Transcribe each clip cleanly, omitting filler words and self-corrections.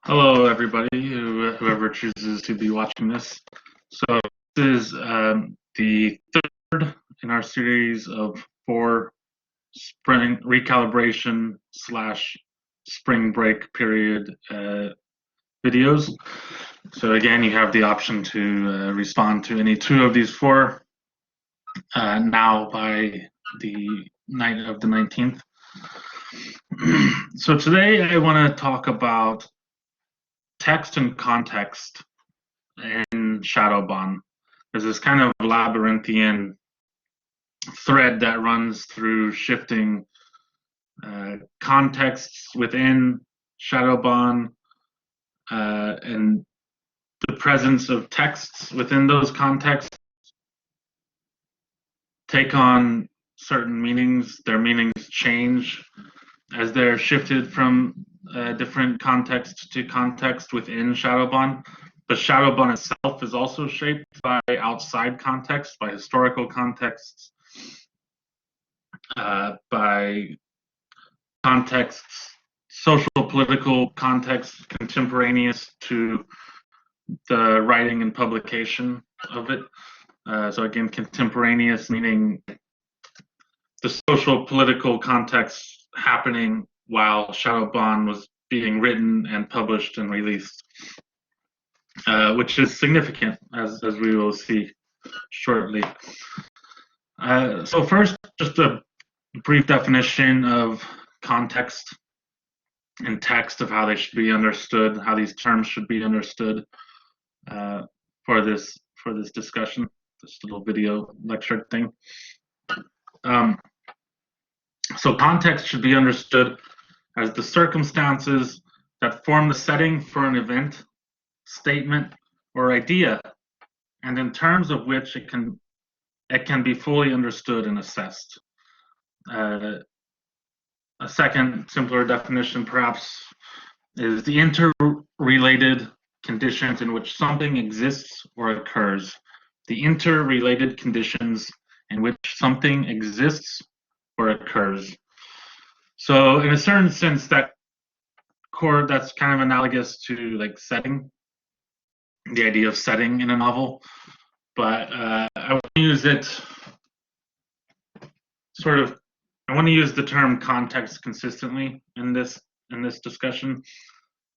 Hello, everybody, whoever chooses to be watching this. So this is the third in our series of 4 spring recalibration slash spring break period videos. So again, you have the option to respond to any 2 of these 4 now by the night of the 19th. So today I want to talk about text and context in Shadowban. There's this kind of labyrinthian thread that runs through shifting contexts within Shadowban and the presence of texts within those contexts take on certain meanings. Their meanings change as they're shifted from different context to context within Shadowban. The Shadowban itself is also shaped by outside context, by historical contexts, by contexts, social political contexts contemporaneous to the writing and publication of it. So again, contemporaneous meaning the social political context happening while Shadowban was being written and published and released, which is significant, as we will see shortly. So first, just a brief definition of context and text, of how they should be understood, how these terms should be understood for this discussion, this little video lecture thing. So context should be understood as the circumstances that form the setting for an event, statement, or idea, and in terms of which it can be fully understood and assessed. A second, simpler definition, perhaps, is the interrelated conditions in which something exists or occurs. The interrelated conditions in which something exists or occurs. So, in a certain sense, that's kind of analogous to like setting, the idea of setting in a novel. But I want to use it I want to use the term context consistently in this discussion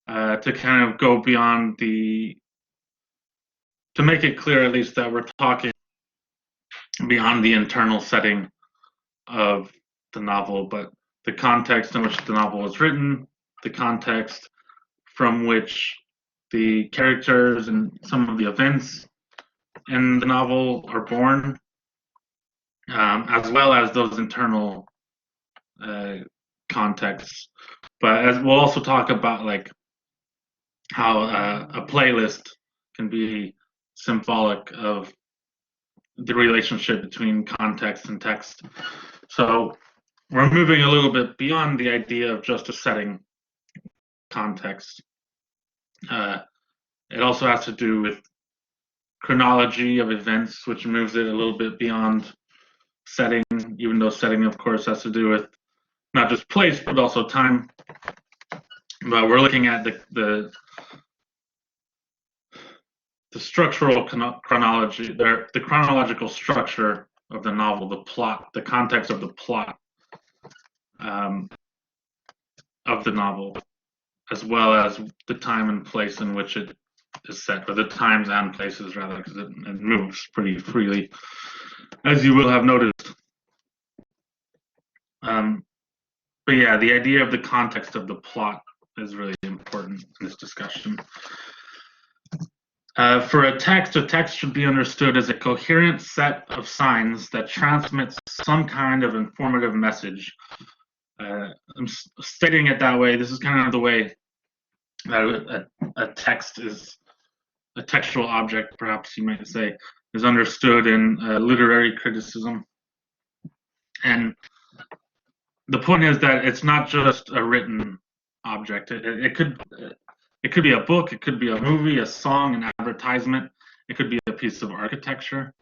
to kind of go beyond to make it clear at least that we're talking beyond the internal setting of the novel, but the context in which the novel was written, the context from which the characters and some of the events in the novel are born, as well as those internal contexts. But as we'll also talk about, like how a playlist can be symbolic of the relationship between context and text. So we're moving a little bit beyond the idea of just a setting context. It also has to do with chronology of events, which moves it a little bit beyond setting, even though setting, of course, has to do with not just place, but also time. But we're looking at the structural chronology, the chronological structure of the novel, the plot, the context of the plot of the novel, as well as the time and place in which it is set, or the times and places rather, because it moves pretty freely, as you will have noticed. But yeah, the idea of the context of the plot is really important in this discussion. For a text should be understood as a coherent set of signs that transmits some kind of informative message. I'm stating it that way. This is kind of the way that a text is, a textual object, perhaps you might say, is understood in literary criticism. And the point is that it's not just a written object. It could be a book, it could be a movie, a song, an advertisement. It could be a piece of architecture.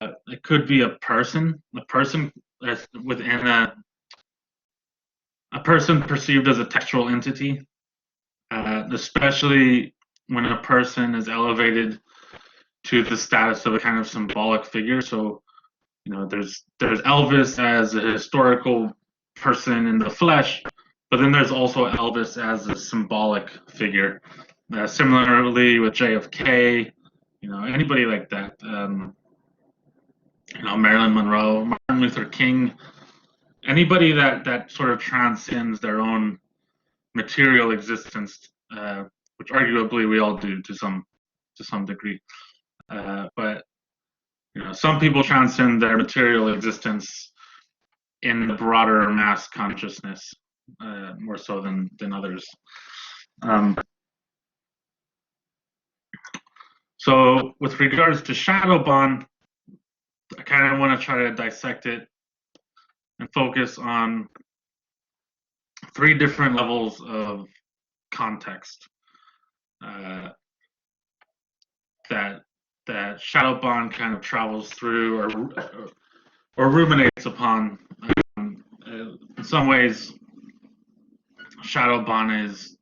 It could be a person within a person perceived as a textual entity. especially when a person is elevated to the status of a kind of symbolic figure. So, there's Elvis as a historical person in the flesh, but then there's also Elvis as a symbolic figure. Similarly with JFK, anybody like that. Marilyn Monroe, Martin Luther King, anybody that sort of transcends their own material existence, which arguably we all do to some degree. But some people transcend their material existence in the broader mass consciousness, more so than others. So with regards to Shadowban, I kind of want to try to dissect it and focus on 3 different levels of context that Shadowban kind of travels through or ruminates upon. In some ways, Shadowban is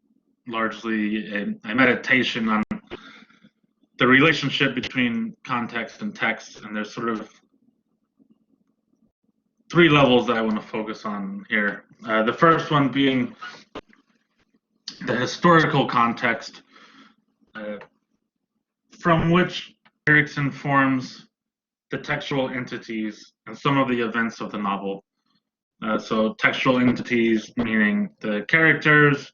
largely a meditation on the relationship between context and text, and there's sort of 3 levels that I want to focus on here. The first one being the historical context from which Erikson forms the textual entities and some of the events of the novel. So textual entities meaning the characters,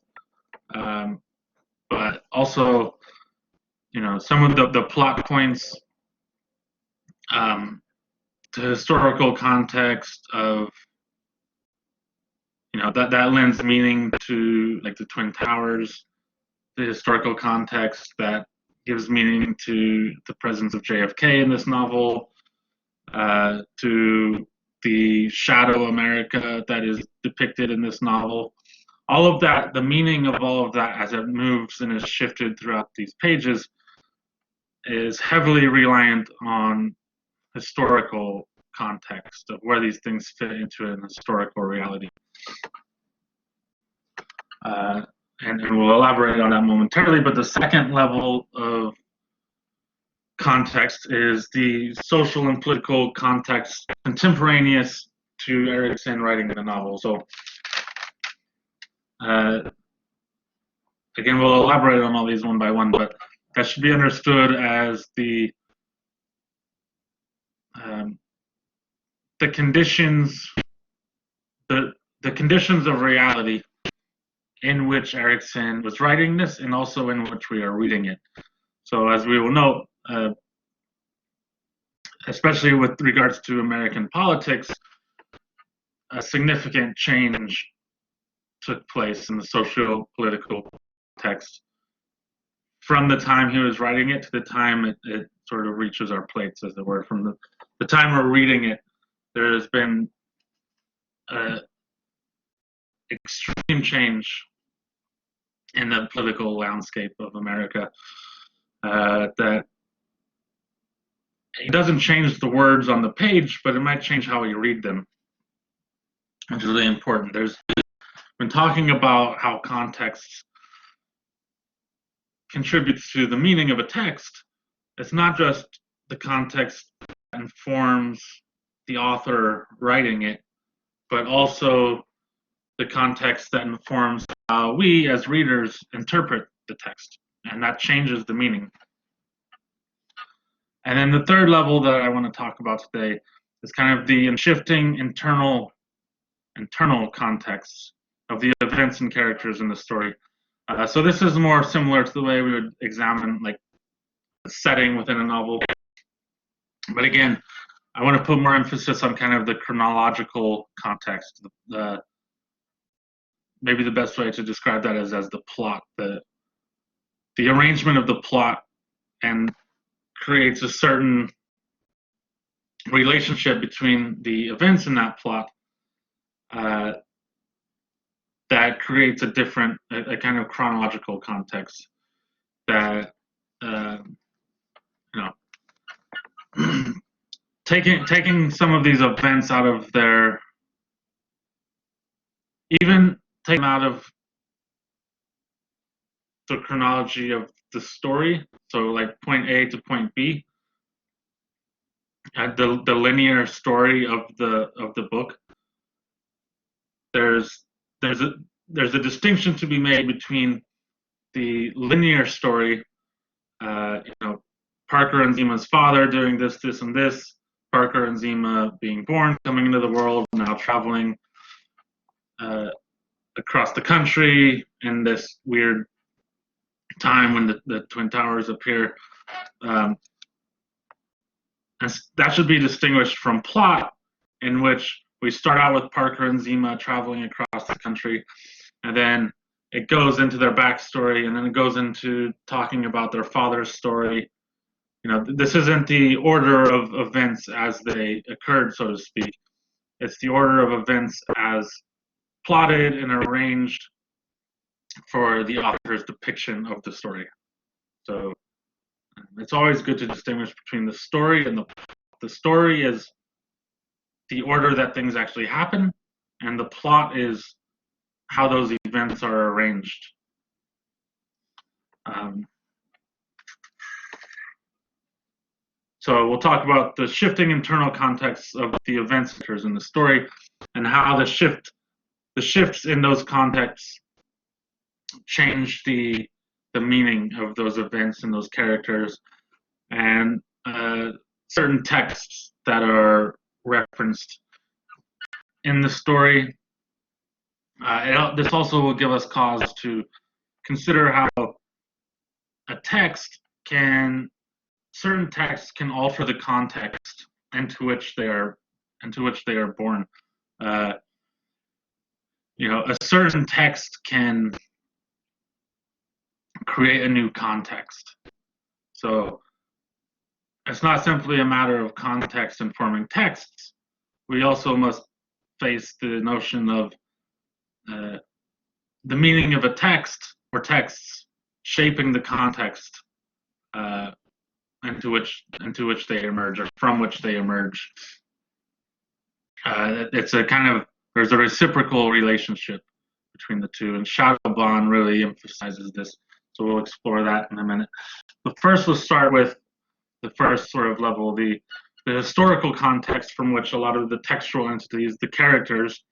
but also, some of the plot points, the historical context of, that lends meaning to, like, the Twin Towers, the historical context that gives meaning to the presence of JFK in this novel, to the shadow America that is depicted in this novel. All of that, the meaning of all of that as it moves and is shifted throughout these pages, is heavily reliant on historical context of where these things fit into an historical reality. And we'll elaborate on that momentarily, but the second level of context is the social and political context contemporaneous to Erikson writing the novel. So again, we'll elaborate on all these one by one, but that should be understood as the conditions, the conditions of reality in which Erikson was writing this, and also in which we are reading it. So as we will note, especially with regards to American politics, a significant change took place in the socio-political text from the time he was writing it to the time it sort of reaches our plates, as it were. From the time we're reading it, there has been extreme change in the political landscape of America, that it doesn't change the words on the page, but it might change how we read them, which is really important. There's been talking about how context contributes to the meaning of a text. It's not just the context that informs the author writing it, but also the context that informs how we as readers interpret the text, and that changes the meaning. And then the third level that I want to talk about today is kind of the shifting internal context of the events and characters in the story. So this is more similar to the way we would examine, like, the setting within a novel. But again, I want to put more emphasis on kind of the chronological context. Maybe the best way to describe that is as the plot, the arrangement of the plot, and creates a certain relationship between the events in that plot that creates a different, a kind of chronological context that, taking some of these events out of their, even take them out of the chronology of the story. So like point A to point B, the linear story of the book. There's there's a there's a distinction to be made between the linear story, Parker and Zima's father doing this, this, and this, Parker and Zima being born, coming into the world, now traveling across the country in this weird time when the Twin Towers appear. And that should be distinguished from plot, in which we start out with Parker and Zima traveling across the country, and then it goes into their backstory, and then it goes into talking about their father's story. This isn't the order of events as they occurred, so to speak. It's the order of events as plotted and arranged for the author's depiction of the story. So it's always good to distinguish between the story and the story is the order that things actually happen, and the plot is how those events are arranged. So we'll talk about the shifting internal context of the events in the story, and how the shifts in those contexts change the meaning of those events and those characters, and certain texts that are referenced in the story. This also will give us cause to consider how certain texts can alter the context into which they are born. A certain text can create a new context. So it's not simply a matter of context informing texts. We also must face the notion of the meaning of a text or texts shaping the context into which they emerge, or from which they emerge. There's a reciprocal relationship between the two, and Shadowbond really emphasizes this. So we'll explore that in a minute. But first, we'll start with the first sort of level, the historical context from which a lot of the textual entities, the characters,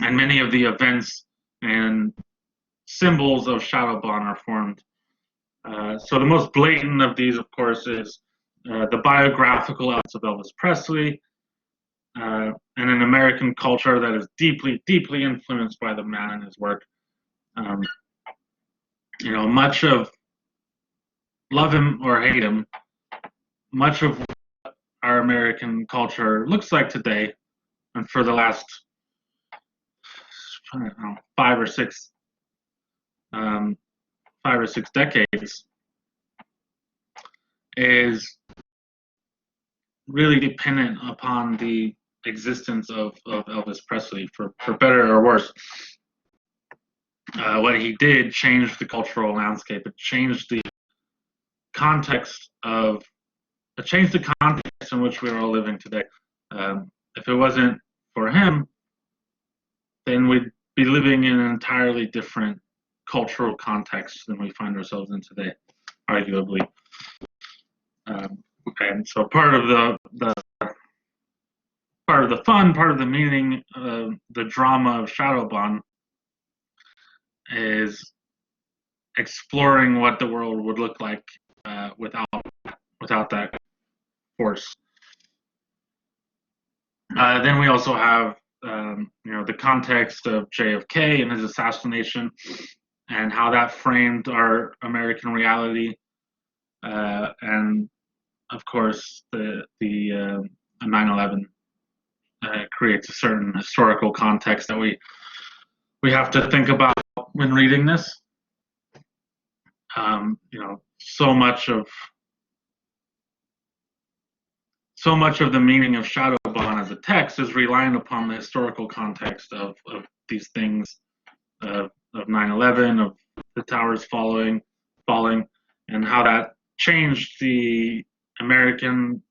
and many of the events and symbols of Shadowbond are formed. So the most blatant of these, of course, is the biographical elements of Elvis Presley, and an American culture that is deeply, deeply influenced by the man and his work. Much of, love him or hate him, much of what our American culture looks like today, and for the last 5 or 6 decades, is really dependent upon the existence of Elvis Presley, for better or worse. What he did changed the cultural landscape. It changed the context in which we are all living today. If it wasn't for him, then we'd be living in an entirely different cultural context than we find ourselves in today, arguably. And so part of the fun, part of the meaning, the drama of Shadowbond is exploring what the world would look like without that force. Then we also have the context of JFK and his assassination, and how that framed our American reality, and of course the 9/11 creates a certain historical context that we have to think about when reading this. So much of the meaning of Shadowbond as a text is relying upon the historical context of these things, of 9/11, of the towers falling, and how that changed the American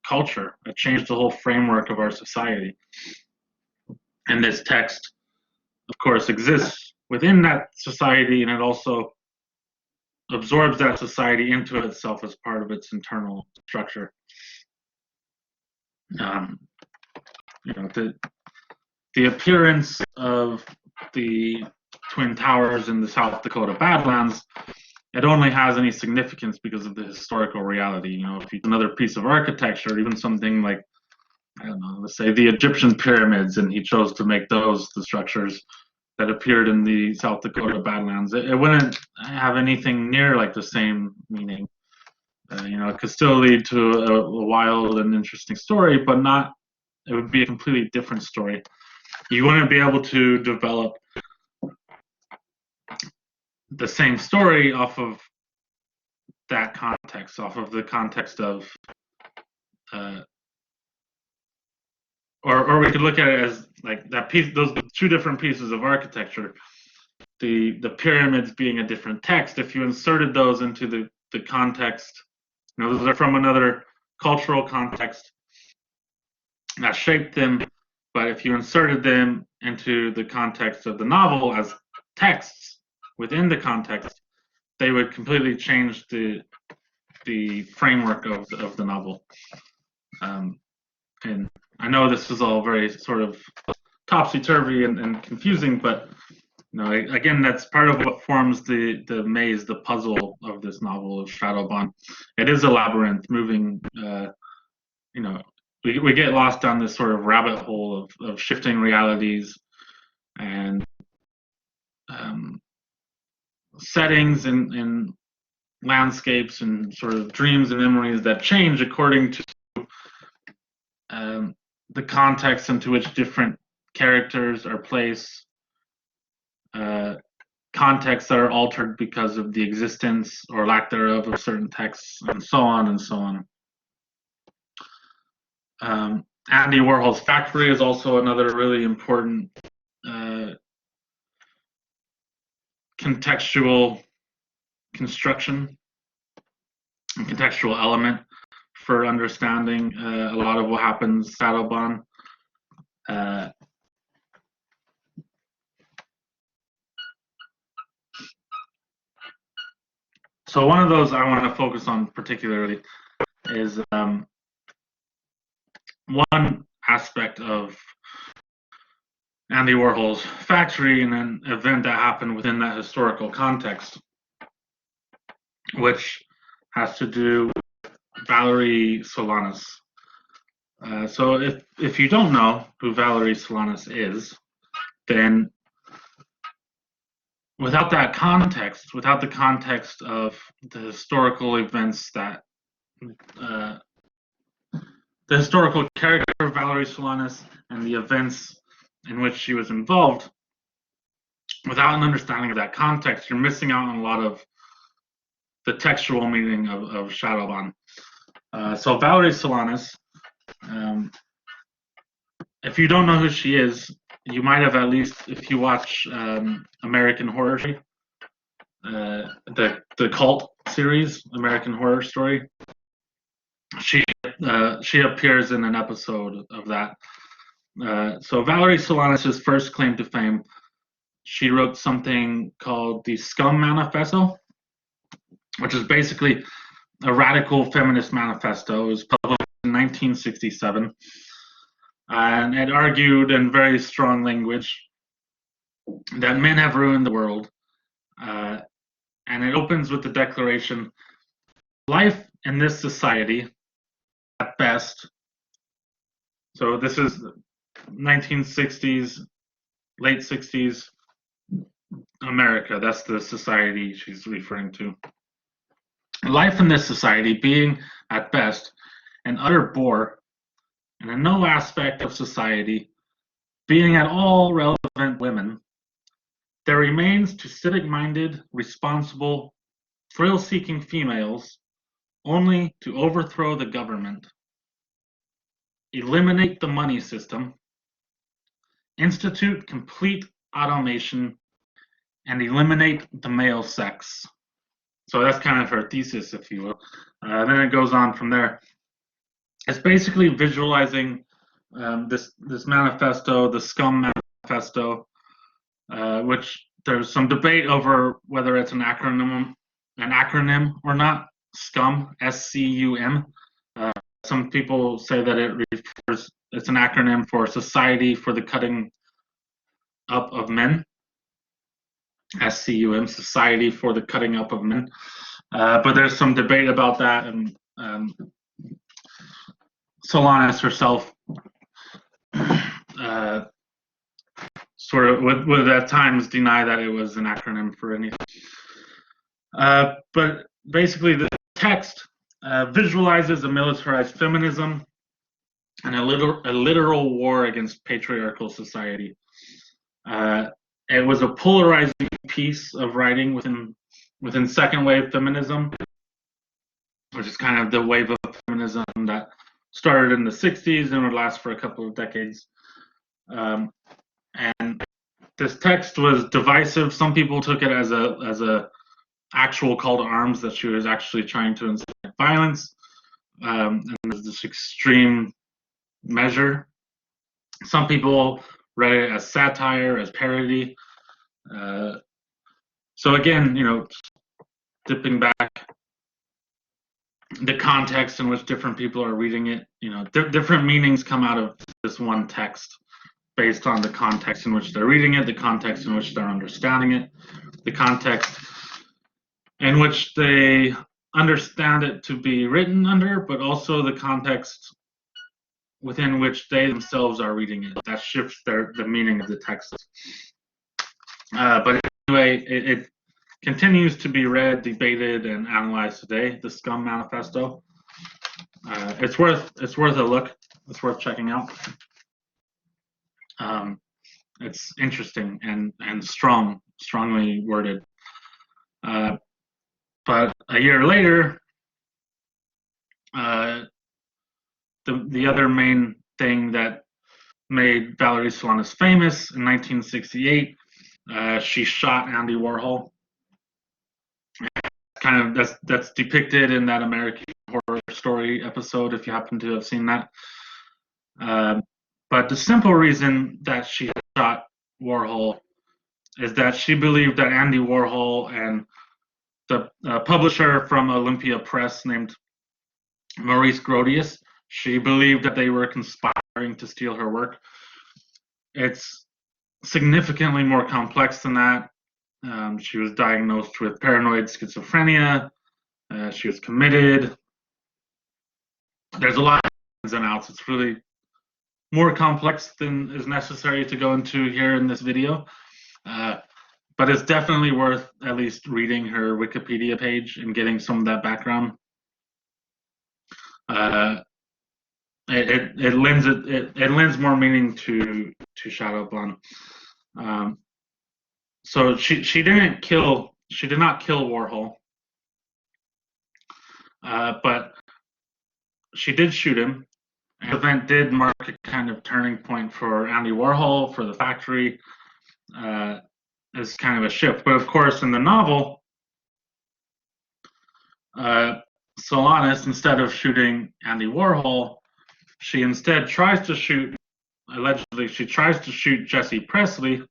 culture. It changed the whole framework of our society. And this text, of course, exists within that society, and it also absorbs that society into itself as part of its internal structure. You know, the appearance of the Twin Towers in the South Dakota Badlands, it only has any significance because of the historical reality. You know, if you another piece of architecture, even something like, I don't know, let's say the Egyptian pyramids, and he chose to make those the structures that appeared in the South Dakota Badlands, it wouldn't have anything near like the same meaning. You know, it could still lead to a wild and interesting story, but not, it would be a completely different story. You wouldn't be able to develop the same story off of that context, off of the context of, or we could look at it as like that piece, those two different pieces of architecture, the pyramids being a different text. If you inserted those into the context, you know, those are from another cultural context that shaped them, but if you inserted them into the context of the novel as texts within the context, they would completely change the framework of the novel. And I know this is all very sort of topsy-turvy and confusing, but you know, again, that's part of what forms the maze, the puzzle of this novel of Shadowbond. It is a labyrinth, moving. You know, we get lost down this sort of rabbit hole of shifting realities and settings and landscapes and sort of dreams and memories that change according to the context into which different characters are placed, contexts that are altered because of the existence or lack thereof of certain texts, and so on and so on. Andy Warhol's Factory is also another really important contextual construction and contextual element for understanding a lot of what happens Shadowbond. So one of those I want to focus on particularly is one aspect of Andy Warhol's Factory and an event that happened within that historical context, which has to do with Valerie Solanas. So if you don't know who Valerie Solanas is, then without that context, without the context of the historical events that the historical character of Valerie Solanas and the events in which she was involved, without an understanding of that context, you're missing out on a lot of the textual meaning of Shadowbond. So Valerie Solanas, if you don't know who she is, you might have, at least if you watch American Horror Story, the cult series American Horror Story. She appears in an episode of that. So Valerie Solanas' first claim to fame, she wrote something called the Scum Manifesto, which is basically a radical feminist manifesto. It was published in 1967, and it argued in very strong language that men have ruined the world. And it opens with the declaration, life in this society, at best, so this is 1960s, late 60s America, that's the society she's referring to. Life in this society being, at best, an utter bore, and in no aspect of society being at all relevant women, there remains to civic-minded, responsible, thrill-seeking females only to overthrow the government, eliminate the money system, institute complete automation, and eliminate the male sex. So that's kind of her thesis, if you will. Then it goes on from there. It's basically visualizing this manifesto, the Scum Manifesto, which there's some debate over whether it's an acronym or not. SCUM, SCUM. Some people say that it's an acronym for Society for the Cutting Up of Men. SCUM, Society for the Cutting Up of Men. But there's some debate about that, and Solanas herself sort of would at times deny that it was an acronym for anything. But basically, the text visualizes a militarized feminism and a literal war against patriarchal society. It was a polarizing piece of writing within second wave feminism, which is kind of the wave of feminism that started in the 60s and would last for a couple of decades. And this text was divisive. Some people took it as a actual call to arms, that she was actually trying to incite violence, and this extreme measure. Some people read it as satire, as parody. So again, dipping back, the context in which different people are reading it, different meanings come out of this one text based on the context in which they're reading it, the context in which they're understanding it, the context in which they understand it to be written under, but also the context within which they themselves are reading it. That shifts the meaning of the text. But anyway, it continues to be read, debated, and analyzed today, the Scum Manifesto. It's worth a look. It's worth checking out. It's interesting and strongly worded. But a year later, the other main thing that made Valerie Solanas famous in 1968, she shot Andy Warhol. That's depicted in that American Horror Story episode, if you happen to have seen that. But the simple reason that she shot Warhol is that she believed that Andy Warhol and the publisher from Olympia Press named Maurice Grotius, she believed that they were conspiring to steal her work. It's significantly more complex than that. She was diagnosed with paranoid schizophrenia. She was committed. There's a lot of ins and outs. It's really more complex than is necessary to go into here in this video. But it's definitely worth at least reading her Wikipedia page and getting some of that background. It lends more meaning to Shadow Blonde. So she did not kill Warhol, but she did shoot him. The event did mark a kind of turning point for Andy Warhol, for the factory. As kind of a shift. But of course, in the novel, Solanas, instead of shooting Andy Warhol, she instead tries to shoot, allegedly, she tries to shoot Jesse Presley,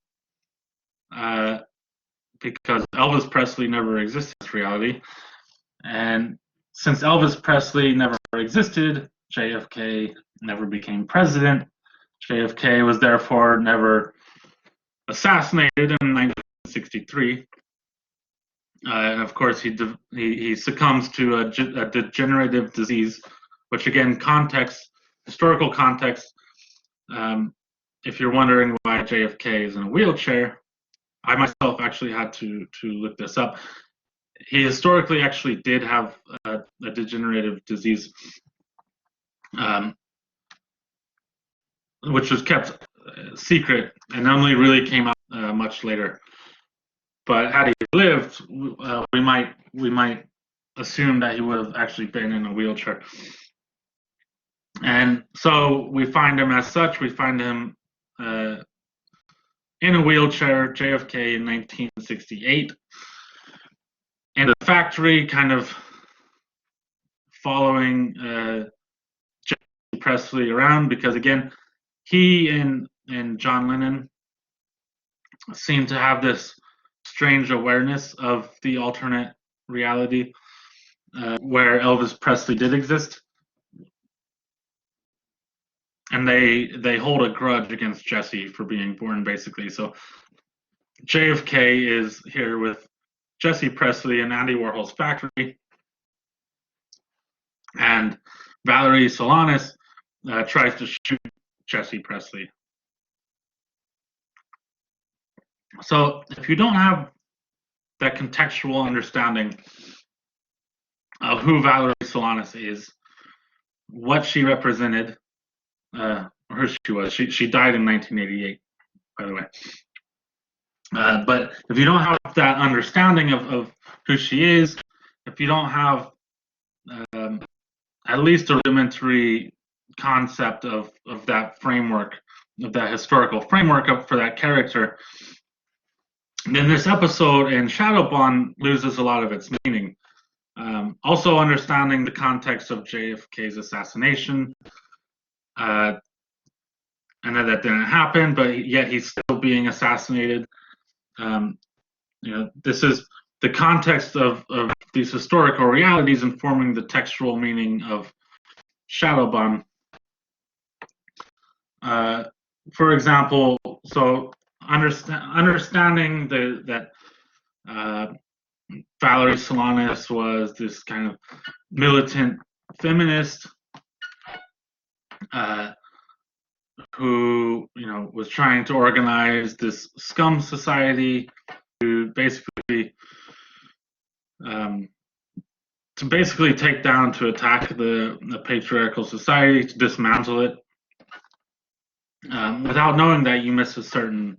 because Elvis Presley never existed in reality. And since Elvis Presley never existed, JFK never became president. JFK was therefore never assassinated in 1963. And of course, he succumbs to a degenerative disease, which again, historical context. If you're wondering why JFK is in a wheelchair, I myself actually had to look this up. He historically actually did have a degenerative disease, which was kept secret and only really came out much later. But had he lived, we might assume that he would have actually been in a wheelchair. And so we find him as such. We find him in a wheelchair, JFK in 1968, in the factory, kind of following Jesse Presley around, because again, he and John Lennon seemed to have this strange awareness of the alternate reality where Elvis Presley did exist, and they hold a grudge against Jesse for being born, basically. So JFK is here with Jesse Presley in Andy Warhol's factory, and Valerie Solanas tries to shoot Jesse Presley. So if you don't have that contextual understanding of who Valerie Solanas is, what she represented, or who she was. She died in 1988, by the way. But if you don't have that understanding of who she is, if you don't have at least a rudimentary concept of that framework, of that historical framework for that character, then this episode in Shadowbond loses a lot of its meaning. Also understanding the context of JFK's assassination, and that didn't happen, but yet he's still being assassinated. This is the context of these historical realities informing the textual meaning of Shadowbond. For example, so understanding that Valerie Solanas was this kind of militant feminist who was trying to organize this scum society to basically take down, to attack the patriarchal society, to dismantle it. Without knowing that, you miss a certain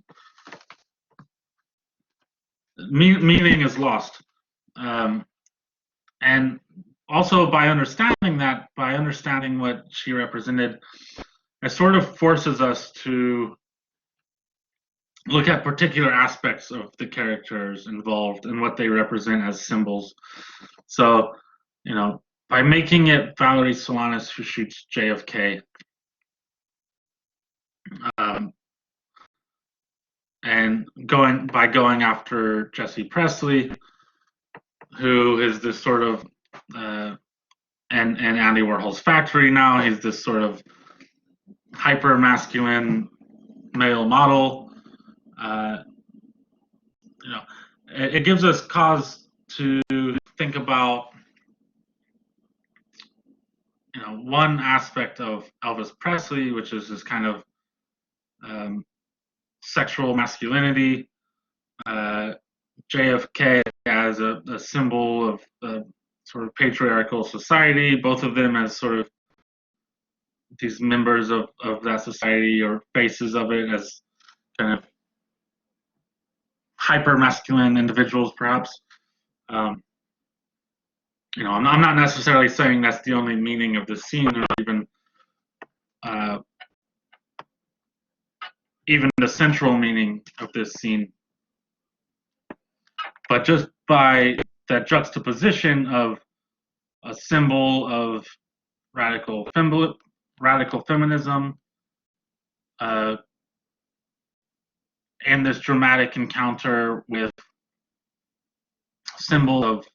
meaning is lost. And also by understanding what she represented, it sort of forces us to look at particular aspects of the characters involved and what they represent as symbols. So, by making it Valerie Solanas who shoots JFK, and going after Jesse Presley, who is this sort of and Andy Warhol's factory now, he's this sort of hyper masculine male model. It gives us cause to think about one aspect of Elvis Presley, which is this kind of sexual masculinity. JFK as a symbol of sort of patriarchal society, both of them as sort of these members of that society, or faces of it, as kind of hyper masculine individuals, perhaps. I'm not necessarily saying that's the only meaning of the scene, or even the central meaning of this scene. But just by that juxtaposition of a symbol of radical feminism, and this dramatic encounter with a symbol of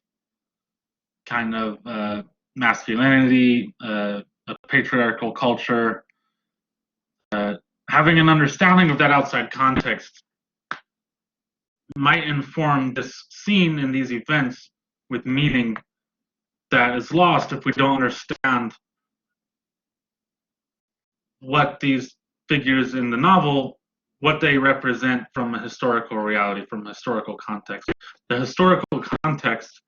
kind of masculinity, a patriarchal culture, having an understanding of that outside context might inform this scene and these events with meaning that is lost if we don't understand what these figures in the novel, what they represent from a historical reality, from a historical context. The historical context,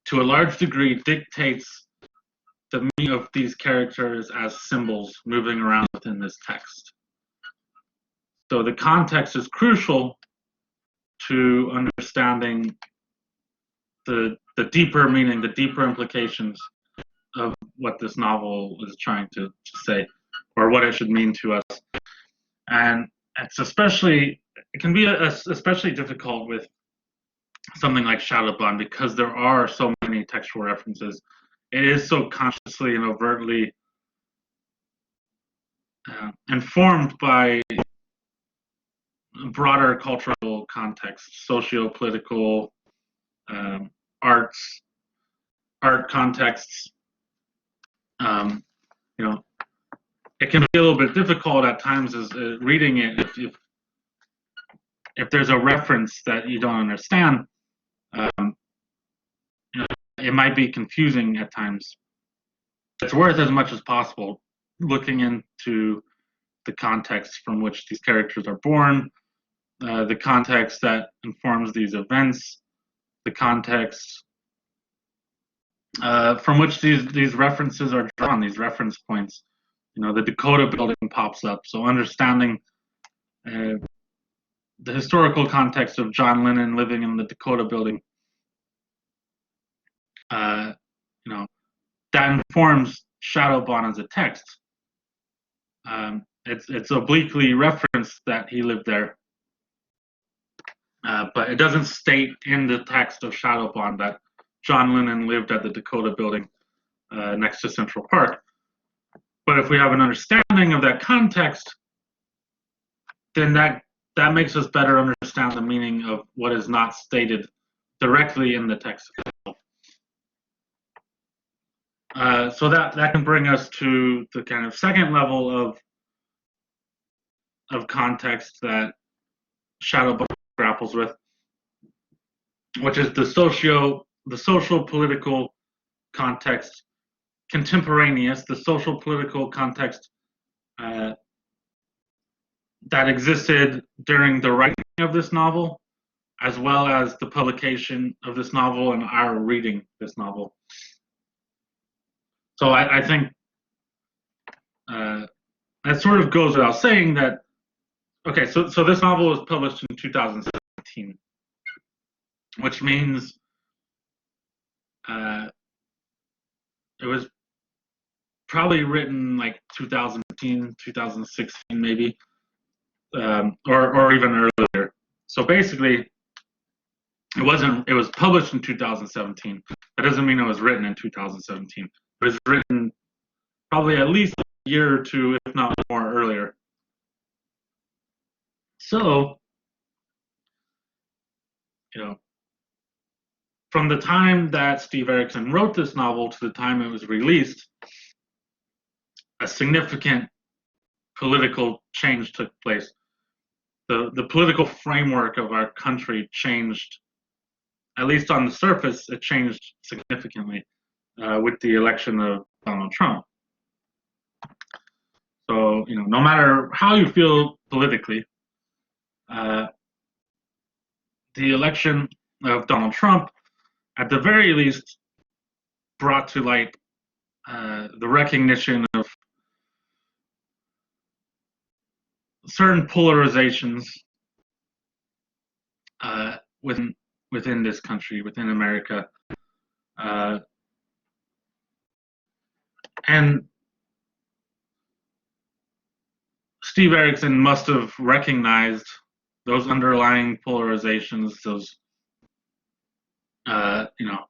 to a large degree, dictates the meaning of these characters as symbols moving around within this text. So the context is crucial to understanding the deeper meaning, the deeper implications of what this novel is trying to say, or what it should mean to us. And it can be especially difficult with something like Shadowbond, because there are so many textual references. It is so consciously and overtly informed by broader cultural context, socio-political, arts, art contexts. Um, you know, it can be a little bit difficult at times as reading it if there's a reference that you don't understand. You know, it might be confusing at times. It's worth as much as possible looking into the context from which these characters are born, the context that informs these events, the context from which these references are drawn, these reference points. You know, the Dakota building pops up, so understanding the historical context of John Lennon living in the Dakota building, you know, that informs Shadowbond as a text. It's obliquely referenced that he lived there, but it doesn't state in the text of Shadowbond that John Lennon lived at the Dakota building next to Central Park. But if we have an understanding of that context, then that makes us better understand the meaning of what is not stated directly in the text itself. So that can bring us to the kind of second level of context that Shadowbond grapples with, which is the social political context, contemporaneous, the social political context that existed during the writing of this novel, as well as the publication of this novel and our reading this novel. So I think that sort of goes without saying that, okay, so this novel was published in 2017, which means it was probably written like 2015, 2016 maybe, or even earlier. So basically, it was published in 2017. That doesn't mean it was written in 2017. It was written probably at least a year or two, if not more, earlier. So, you know, from the time that Steve Erickson wrote this novel to the time it was released, a significant political change took place. The political framework of our country changed, at least on the surface, it changed significantly with the election of Donald Trump. So, you know, no matter how you feel politically, the election of Donald Trump, at the very least, brought to light the recognition of certain polarizations within this country, within America, and Steve Erickson must have recognized those underlying polarizations. Those, you know,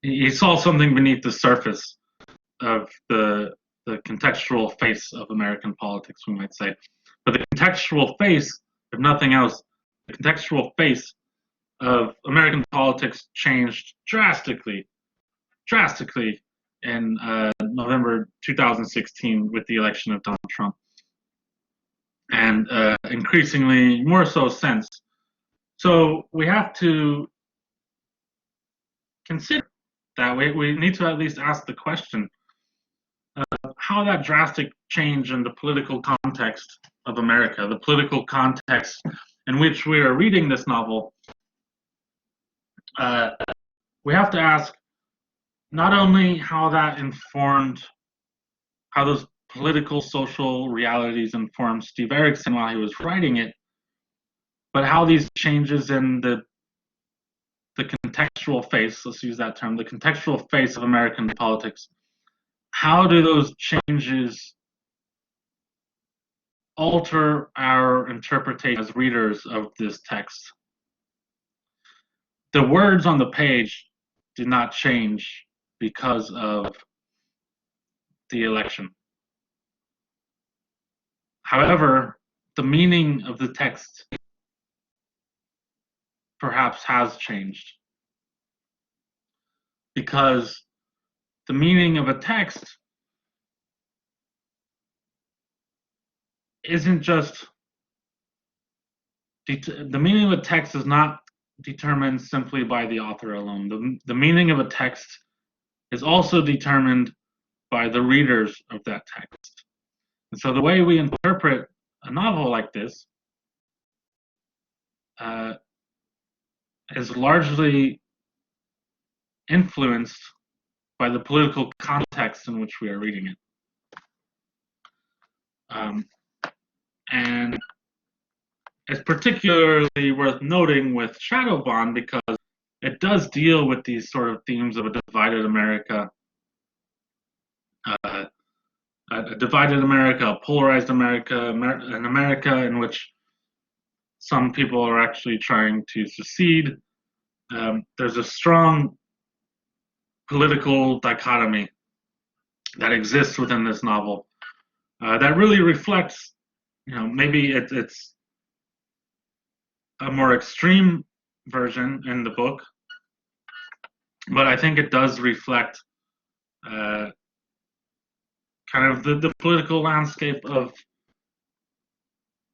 he saw something beneath the surface of the contextual face of American politics, we might say. But the contextual face, if nothing else, the contextual face of American politics changed drastically in November 2016 with the election of Donald Trump, and increasingly more so since. So we have to consider that we need to at least ask the question how that drastic change in the political context of America, the political context in which we are reading this novel, we have to ask not only how that informed, how those political social realities informed Steve Erickson while he was writing it, but how these changes in the contextual face, let's use that term, the contextual face of American politics, how do those changes alter our interpretation as readers of this text? The words on the page did not change because of the election. However, the meaning of the text perhaps has changed, because the meaning of a text isn't just the meaning of a text is not determined simply by the author alone. The meaning of a text is also determined by the readers of that text. And so the way we interpret a novel like this is largely influenced by the political context in which we are reading it. And it's particularly worth noting with Shadowbond because it does deal with these sort of themes of a divided America, a polarized America, an America in which some people are actually trying to secede. There's a strong political dichotomy that exists within this novel that really reflects, maybe it's a more extreme version in the book, but I think it does reflect kind of the political landscape of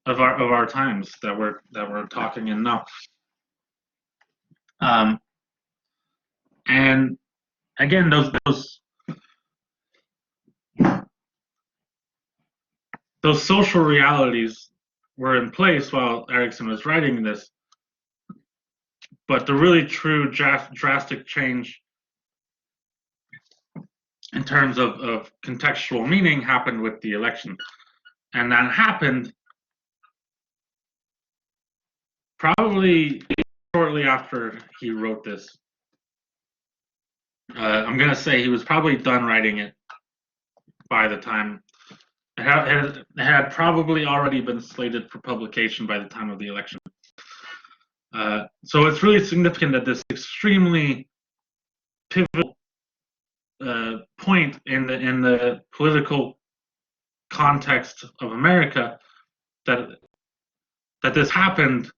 our times that we're talking in now. And again, those social realities were in place while Erikson was writing this, but the really true drastic change in terms of contextual meaning happened with the election. And that happened probably shortly after he wrote this. I'm going to say he was probably done writing it by the time. It had probably already been slated for publication by the time of the election. So it's really significant that this extremely pivotal point in the political context of America, that this happened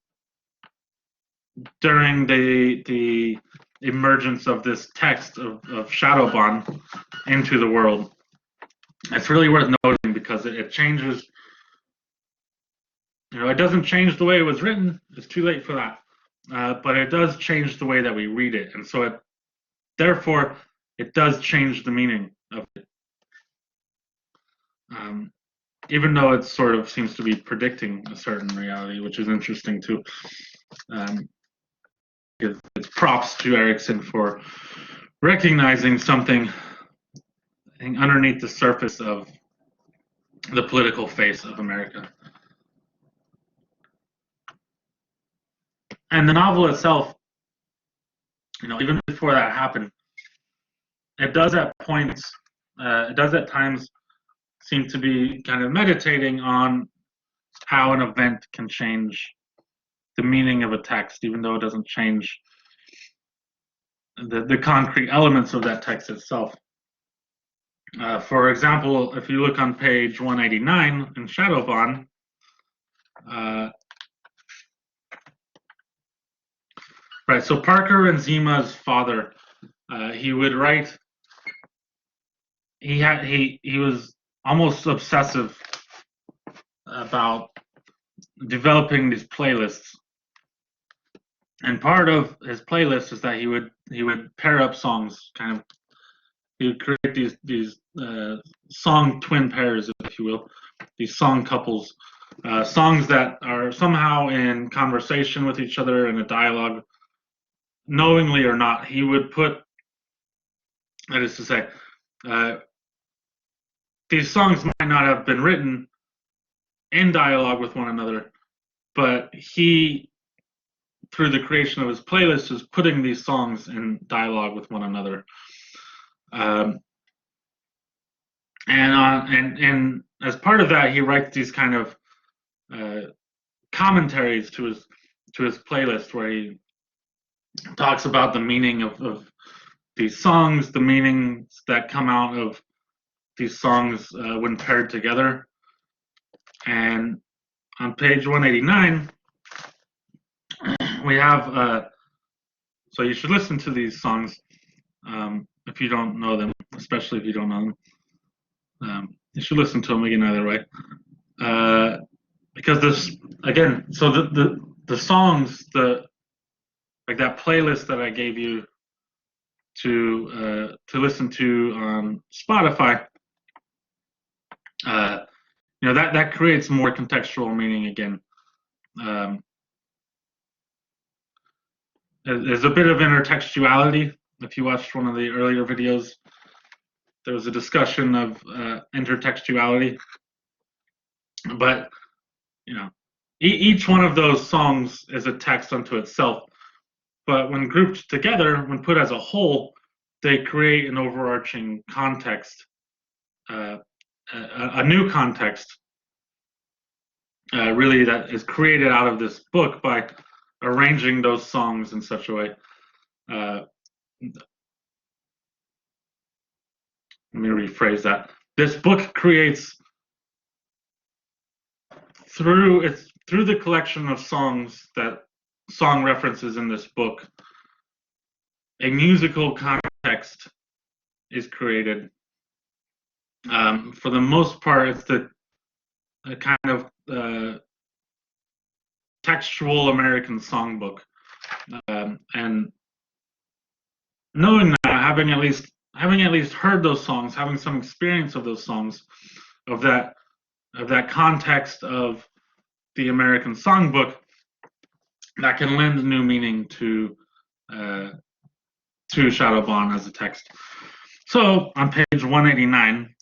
during the emergence of this text of Shadowbond into the world. It's really worth noting because it changes. It doesn't change the way it was written. It's too late for that. But it does change the way that we read it, and so therefore, it does change the meaning of it. Even though it sort of seems to be predicting a certain reality, which is interesting too. It's props to Erikson for recognizing something, I think, underneath the surface of the political face of America. And the novel itself, even before that happened, it does at times seem to be kind of meditating on how an event can change the meaning of a text, even though it doesn't change the concrete elements of that text itself. For example, if you look on page 189 in Shadowbond, right, so Parker and Zima's father, he would write, he was almost obsessive about developing these playlists. And part of his playlist is that he would pair up songs, kind of. He would create these song twin pairs, if you will, these song couples, songs that are somehow in conversation with each other in a dialogue, knowingly or not. He would put, that is to say, these songs might not have been written in dialogue with one another, but he, through the creation of his playlist, is putting these songs in dialogue with one another. And as part of that, he writes these kind of commentaries to his playlist, where he talks about the meaning of these songs, the meanings that come out of these songs when paired together. And on page 189, we have, so you should listen to these songs if you don't know them, especially if you don't know them. You should listen to them again either way. Because this, again, so the songs, like that playlist that I gave you to listen to on Spotify, that creates more contextual meaning again. There's a bit of intertextuality. If you watched one of the earlier videos, there was a discussion of intertextuality, but each one of those songs is a text unto itself. But when grouped together, when put as a whole, they create an overarching context, a new context, really, that is created out of this book by arranging those songs in such a way. Let me rephrase that. This book creates, through the collection of songs, that song references in this book, a musical context is created. For the most part, it's the kind of textual American songbook, and knowing that, having at least heard those songs, having some experience of those songs, of that context of the American songbook, that can lend new meaning to Shadowbond as a text. So on page 189,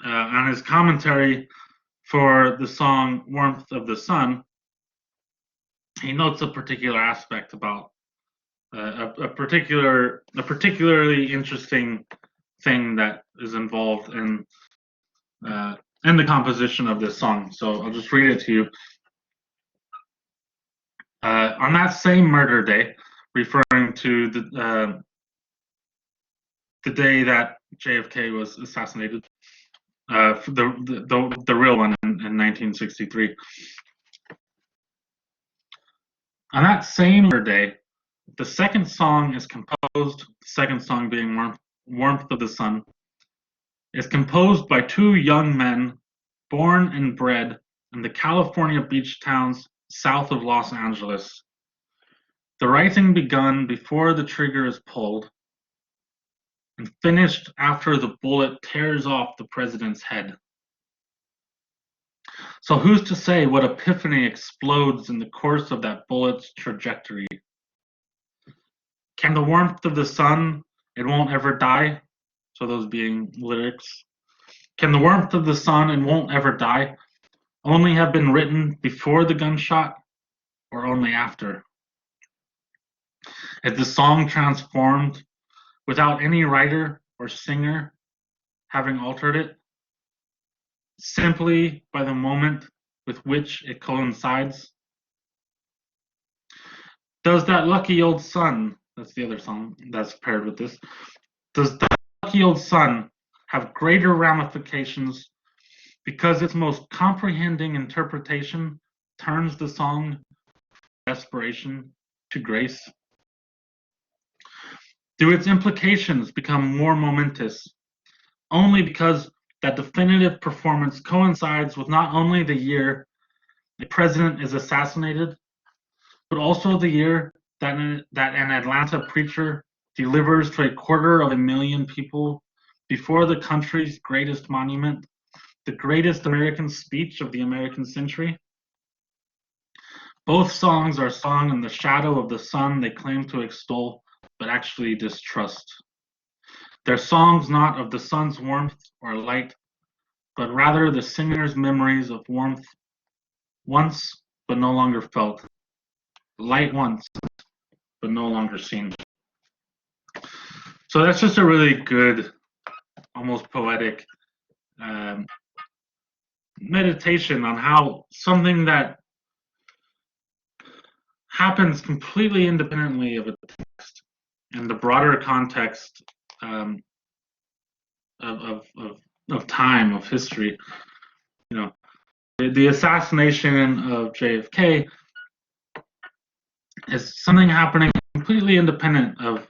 on his commentary for the song "Warmth of the Sun," he notes a particular aspect about a particularly interesting thing that is involved in the composition of this song. So I'll just read it to you. On that same murder day, referring to the day that JFK was assassinated, the real one in 1963. On that same day, the second song is composed, the second song being Warmth of the Sun, is composed by two young men born and bred in the California beach towns south of Los Angeles. The writing begun before the trigger is pulled and finished after the bullet tears off the president's head. So who's to say what epiphany explodes in the course of that bullet's trajectory? Can the warmth of the sun, it won't ever die? So those being lyrics. Can the warmth of the sun, it won't ever die, only have been written before the gunshot or only after? Is the song transformed without any writer or singer having altered it, simply by the moment with which it coincides? Does that lucky old sun, that's the other song that's paired with this, does that lucky old sun have greater ramifications because its most comprehending interpretation turns the song desperation to grace? Do its implications become more momentous only because that definitive performance coincides with not only the year the president is assassinated, but also the year that an Atlanta preacher delivers to 250,000 people before the country's greatest monument, the greatest American speech of the American century? Both songs are sung in the shadow of the sun they claim to extol, but actually distrust. They're songs not of the sun's warmth or light, but rather the singer's memories of warmth once, but no longer felt, light once, but no longer seen. So that's just a really good, almost poetic meditation on how something that happens completely independently of a text and the broader context of time, of history. The assassination of JFK is something happening completely independent of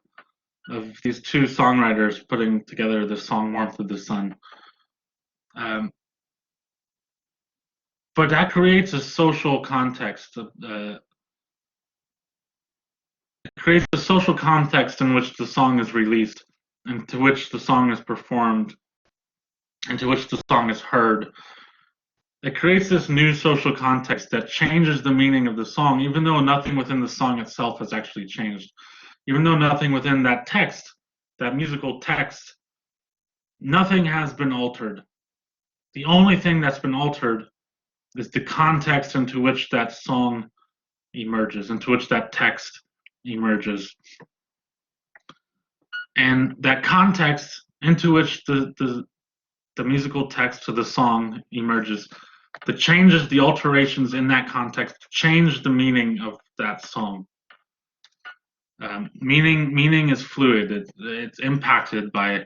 these two songwriters putting together the song "Warmth of the Sun." But that creates a social context. It creates a social context in which the song is released, and to which the song is performed, and to which the song is heard. It creates this new social context that changes the meaning of the song, even though nothing within the song itself has actually changed. Even though nothing within that text, that musical text, nothing has been altered. The only thing that's been altered is the context into which that song emerges, into which that text emerges. And that context into which the musical text to the song emerges, the changes, the alterations in that context change the meaning of that song. Meaning is fluid. It's impacted by,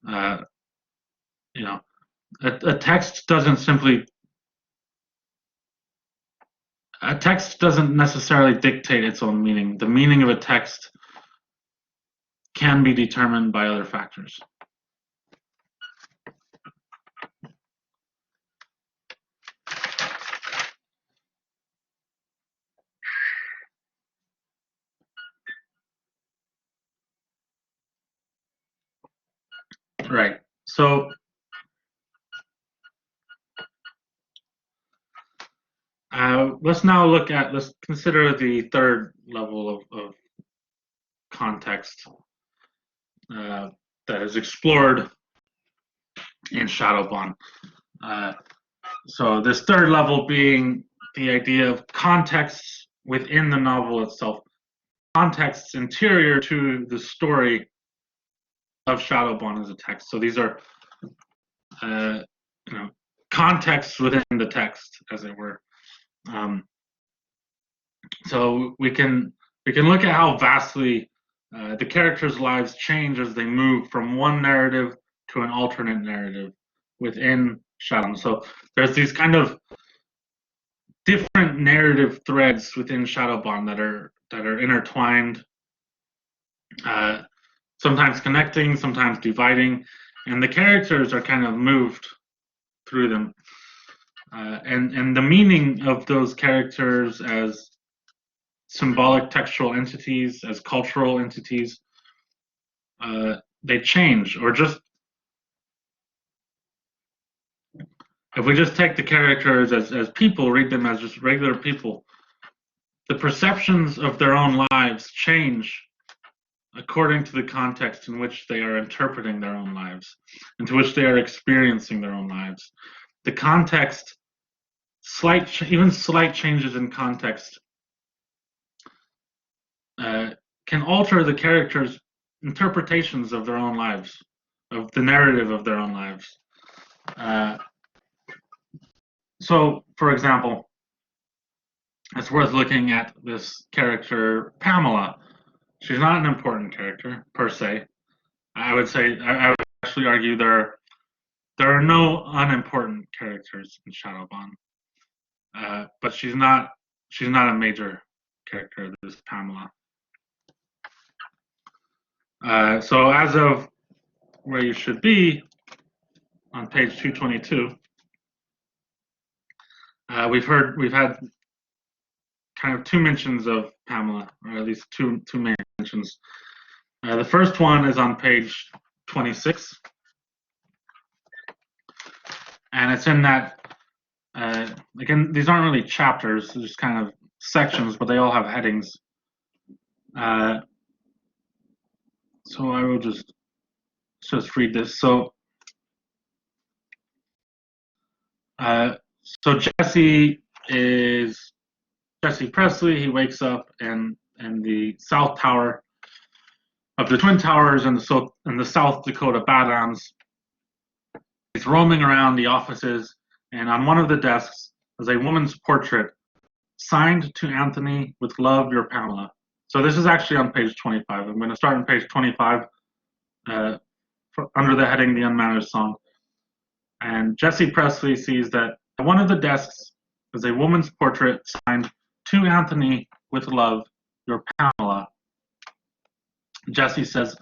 you know, a text doesn't simply. A text doesn't necessarily dictate its own meaning. The meaning of a text can be determined by other factors. Right. So let's consider the third level of context that is explored in Shadowbond. So this third level being the idea of contexts within the novel itself, contexts interior to the story of Shadowbond as a text. So these are contexts within the text, as it were. So we can look at how vastly the characters' lives change as they move from one narrative to an alternate narrative within Shadowbond. So there's these kind of different narrative threads within Shadowbond that are intertwined, sometimes connecting, sometimes dividing, and the characters are kind of moved through them. And the meaning of those characters as symbolic textual entities, as cultural entities, they change. Or just if we just take the characters as people, read them as just regular people, the perceptions of their own lives change according to the context in which they are interpreting their own lives, into which they are experiencing their own lives. The context, even slight changes in context, can alter the characters' interpretations of their own lives, of the narrative of their own lives. So, for example, it's worth looking at this character, Pamela. She's not an important character, per se. I would actually argue there are no unimportant characters in Shadowbond. But she's not a major character, this Pamela. So as of where you should be, on page 222, we've had kind of two mentions of Pamela, or at least two main mentions. The first one is on page 26, and it's in that. Again, these aren't really chapters; they're just kind of sections, but they all have headings. So I will just read this. So Jesse Presley. He wakes up in the South Tower of the Twin Towers in the South Dakota Badlands. He's roaming around the offices, and on one of the desks is a woman's portrait signed to Anthony with love, your Pamela. So this is actually on page 25. I'm going to start on page 25 under the heading The Unmanaged Song. And Jesse Presley sees that at one of the desks is a woman's portrait signed to Anthony with love, your Pamela. Jesse says,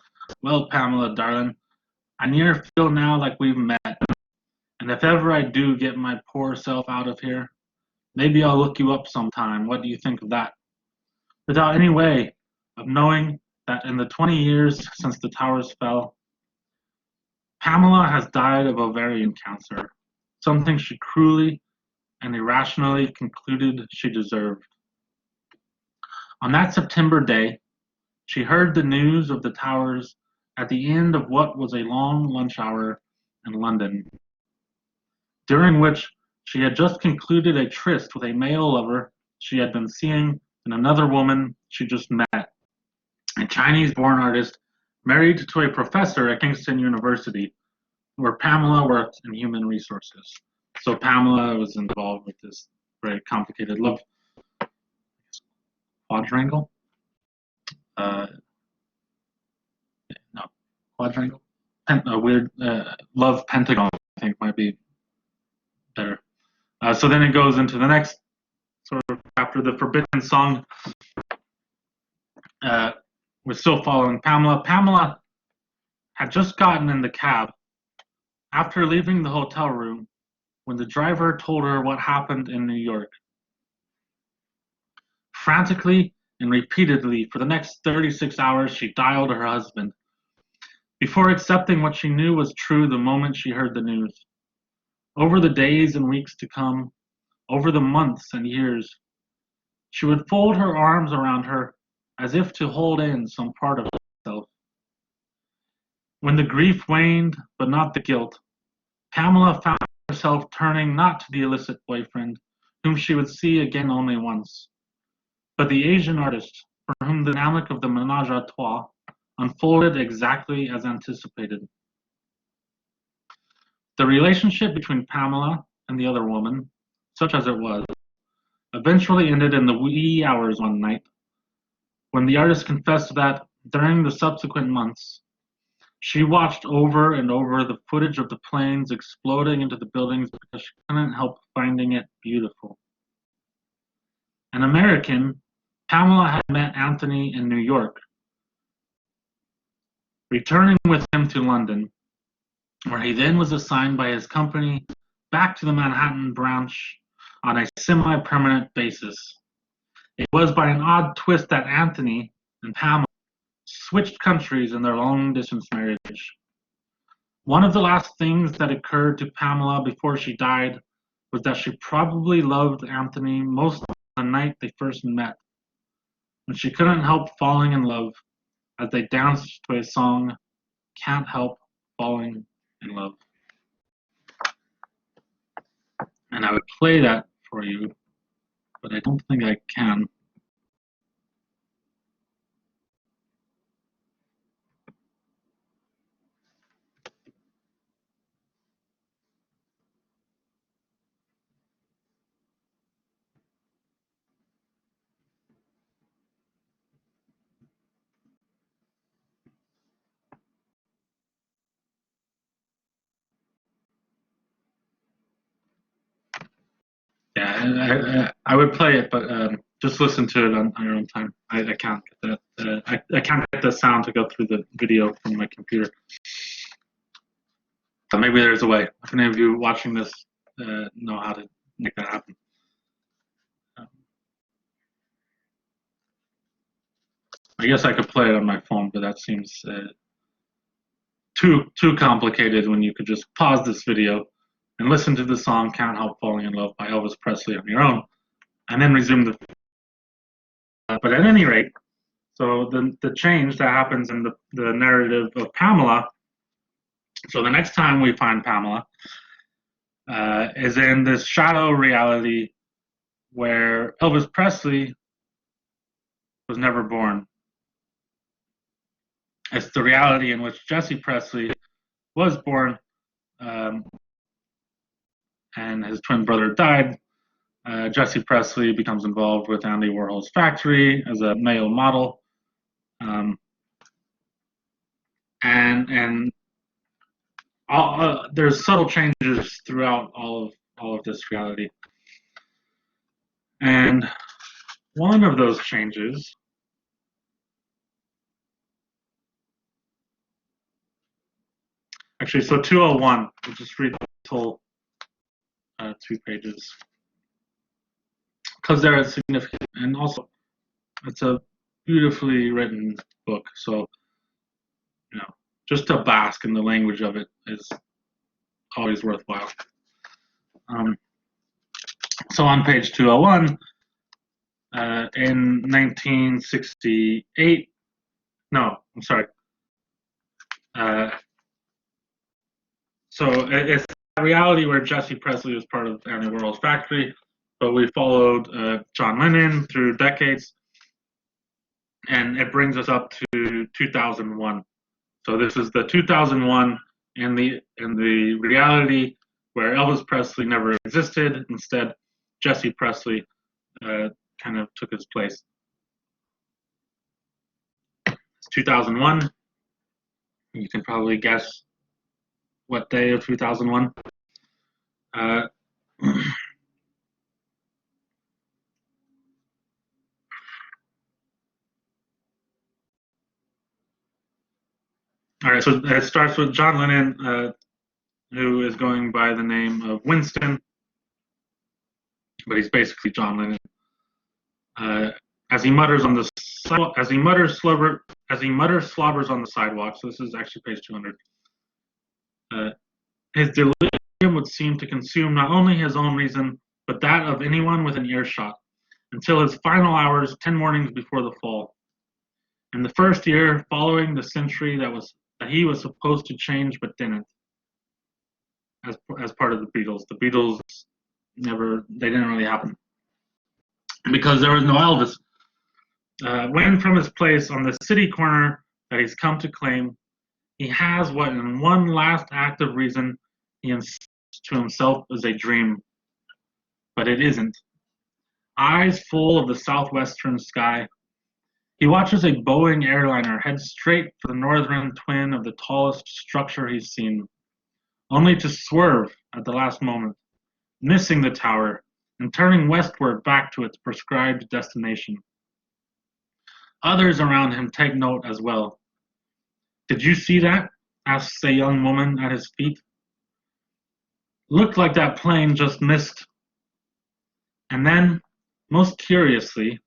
well, Pamela, darling, I near feel now like we've met, and if ever I do get my poor self out of here, maybe I'll look you up sometime. What do you think of that? Without any way of knowing that in the 20 years since the towers fell, Pamela has died of ovarian cancer, something she cruelly and irrationally concluded she deserved. On that September day, she heard the news of the towers at the end of what was a long lunch hour in London, during which she had just concluded a tryst with a male lover she had been seeing and another woman she just met, a Chinese-born artist married to a professor at Kingston University, where Pamela worked in human resources. So Pamela was involved with this very complicated love quadrangle. No, quadrangle. A weird love pentagon, I think, might be better. So then it goes into the next sort of chapter, the forbidden song. We're still following Pamela. Pamela had just gotten in the cab after leaving the hotel room when the driver told her what happened in New York. Frantically and repeatedly for the next 36 hours, she dialed her husband before accepting what she knew was true the moment she heard the news. Over the days and weeks to come, over the months and years, she would fold her arms around her as if to hold in some part of herself. When the grief waned, but not the guilt, Pamela found herself turning not to the illicit boyfriend, whom she would see again only once, but the Asian artist for whom the dynamic of the menage a trois unfolded exactly as anticipated. The relationship between Pamela and the other woman, such as it was, eventually ended in the wee hours one night, when the artist confessed that, during the subsequent months, she watched over and over the footage of the planes exploding into the buildings because she couldn't help finding it beautiful. An American, Pamela had met Anthony in New York, returning with him to London, where he then was assigned by his company back to the Manhattan branch on a semi-permanent basis. It was by an odd twist that Anthony and Pamela switched countries in their long-distance marriage. One of the last things that occurred to Pamela before she died was that she probably loved Anthony most of the night they first met, when she couldn't help falling in love as they danced to a song, Can't Help Falling in Love. And I would play that for you, but I don't think I can. Yeah, I would play it, but just listen to it on your own time. I can't get that. I can't get the sound to go through the video from my computer. So maybe there's a way. If any of you watching this know how to make that happen. I guess I could play it on my phone, but that seems too complicated when you could just pause this video and listen to the song Can't Help Falling in Love by Elvis Presley on your own, and then resume the but at any rate, so the change that happens in the narrative of Pamela, so the next time we find Pamela is in this shadow reality where Elvis Presley was never born. It's the reality in which Jesse Presley was born, and his twin brother died. Jesse Presley becomes involved with Andy Warhol's factory as a male model, and there's subtle changes throughout all of this reality. And One of those changes, actually, so 201, we'll just read the whole 2 pages, because they're significant, and also it's a beautifully written book, so, just to bask in the language of it is always worthwhile. So on page 201, in 1968, no, I'm sorry. So it's a reality where Jesse Presley was part of Andy Warhol's factory, but we followed John Lennon through decades, and it brings us up to 2001. So this is the 2001 in the reality where Elvis Presley never existed. Instead, Jesse Presley kind of took his place. It's 2001. You can probably guess what day of 2001. All right, so it starts with John Lennon, who is going by the name of Winston, but he's basically John Lennon. As he mutters slobbers on the sidewalk. So this is actually page 200. His delirium would seem to consume not only his own reason, but that of anyone within earshot, until his final hours, 10 mornings before the fall. In the first year following the century that he was supposed to change but didn't. As part of the Beatles. The Beatles didn't really happen. Because there was no Elvis. When from his place on the city corner that he's come to claim, he has what in one last act of reason he insists to himself is a dream. But it isn't. Eyes full of the southwestern sky, he watches a Boeing airliner head straight for the northern twin of the tallest structure he's seen, only to swerve at the last moment, missing the tower and turning westward back to its prescribed destination. Others around him take note as well. Did you see that? Asks a young woman at his feet. Looked like that plane just missed. And then, most curiously,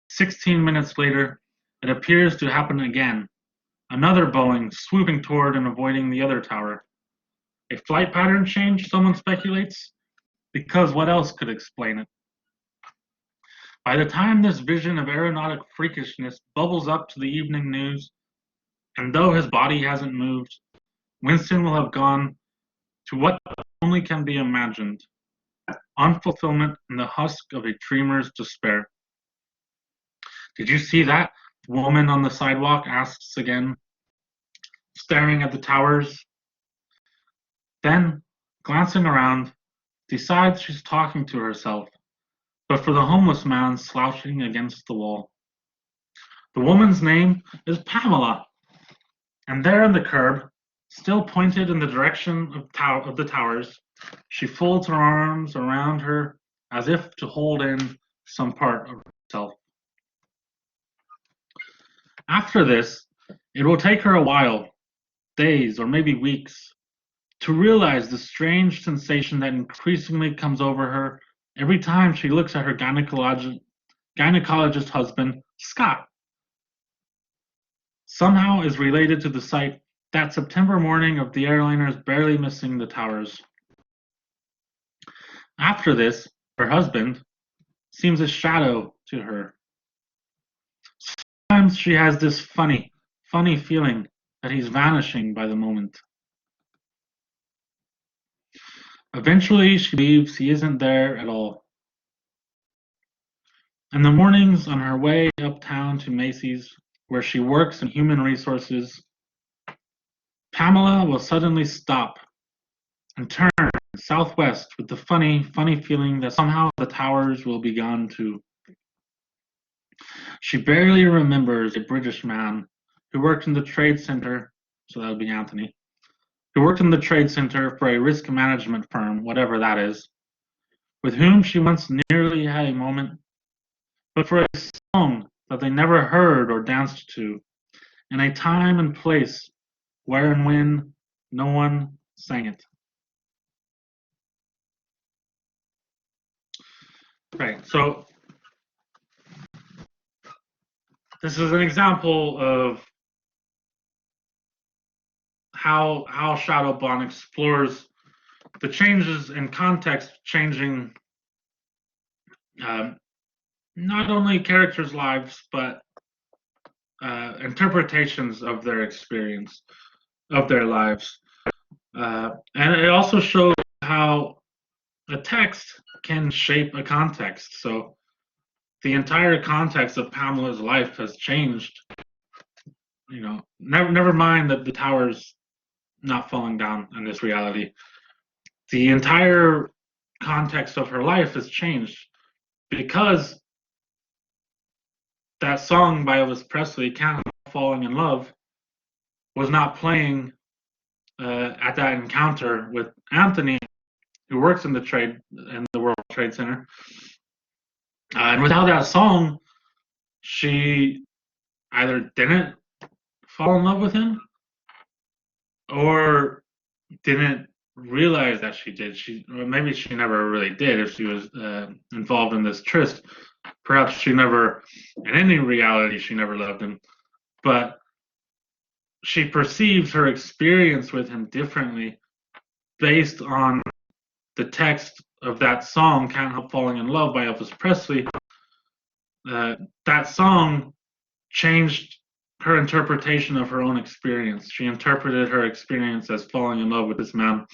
16 minutes later, it appears to happen again. Another Boeing swooping toward and avoiding the other tower. A flight pattern change, someone speculates? Because what else could explain it? By the time this vision of aeronautic freakishness bubbles up to the evening news, and though his body hasn't moved, Winston will have gone to what only can be imagined, unfulfillment in the husk of a dreamer's despair. Did you see that? The woman on the sidewalk asks again, staring at the towers. Then, glancing around, decides she's talking to herself, but for the homeless man slouching against the wall. The woman's name is Pamela, and there on the curb, still pointed in the direction of the towers, she folds her arms around her as if to hold in some part of herself. After this, it will take her a while, days or maybe weeks, to realize the strange sensation that increasingly comes over her every time she looks at her gynecologist husband, Scott. Somehow is related to the sight that September morning of the airliners barely missing the towers. After this, her husband seems a shadow to her. Sometimes she has this funny feeling that he's vanishing by the moment. Eventually, she believes he isn't there at all. In the mornings on her way uptown to Macy's, where she works in human resources, Pamela will suddenly stop and turn southwest with the funny feeling that somehow the towers will be gone too. She barely remembers a British man who worked in the trade center, so that would be Anthony, who worked in the trade center for a risk management firm, whatever that is, with whom she once nearly had a moment, but for a song that they never heard or danced to, in a time and place where and when no one sang it. Right, so this is an example of how Shadowbond explores the changes in context, changing not only characters' lives but interpretations of their experience, of their lives, and it also shows how a text can shape a context. So the entire context of Pamela's life has changed. You know, never mind that the tower's not falling down in this reality. The entire context of her life has changed because that song by Elvis Presley, "Can't Help Falling in Love," was not playing at that encounter with Anthony, who works in the World Trade Center. And without that song, she either didn't fall in love with him or didn't realize that she did. Or maybe she never really did if she was involved in this tryst. Perhaps she never, in any reality, she never loved him. But she perceives her experience with him differently based on the text of that song, "Can't Help Falling in Love" by Elvis Presley. That song changed her interpretation of her own experience. She interpreted her experience as falling in love with this man.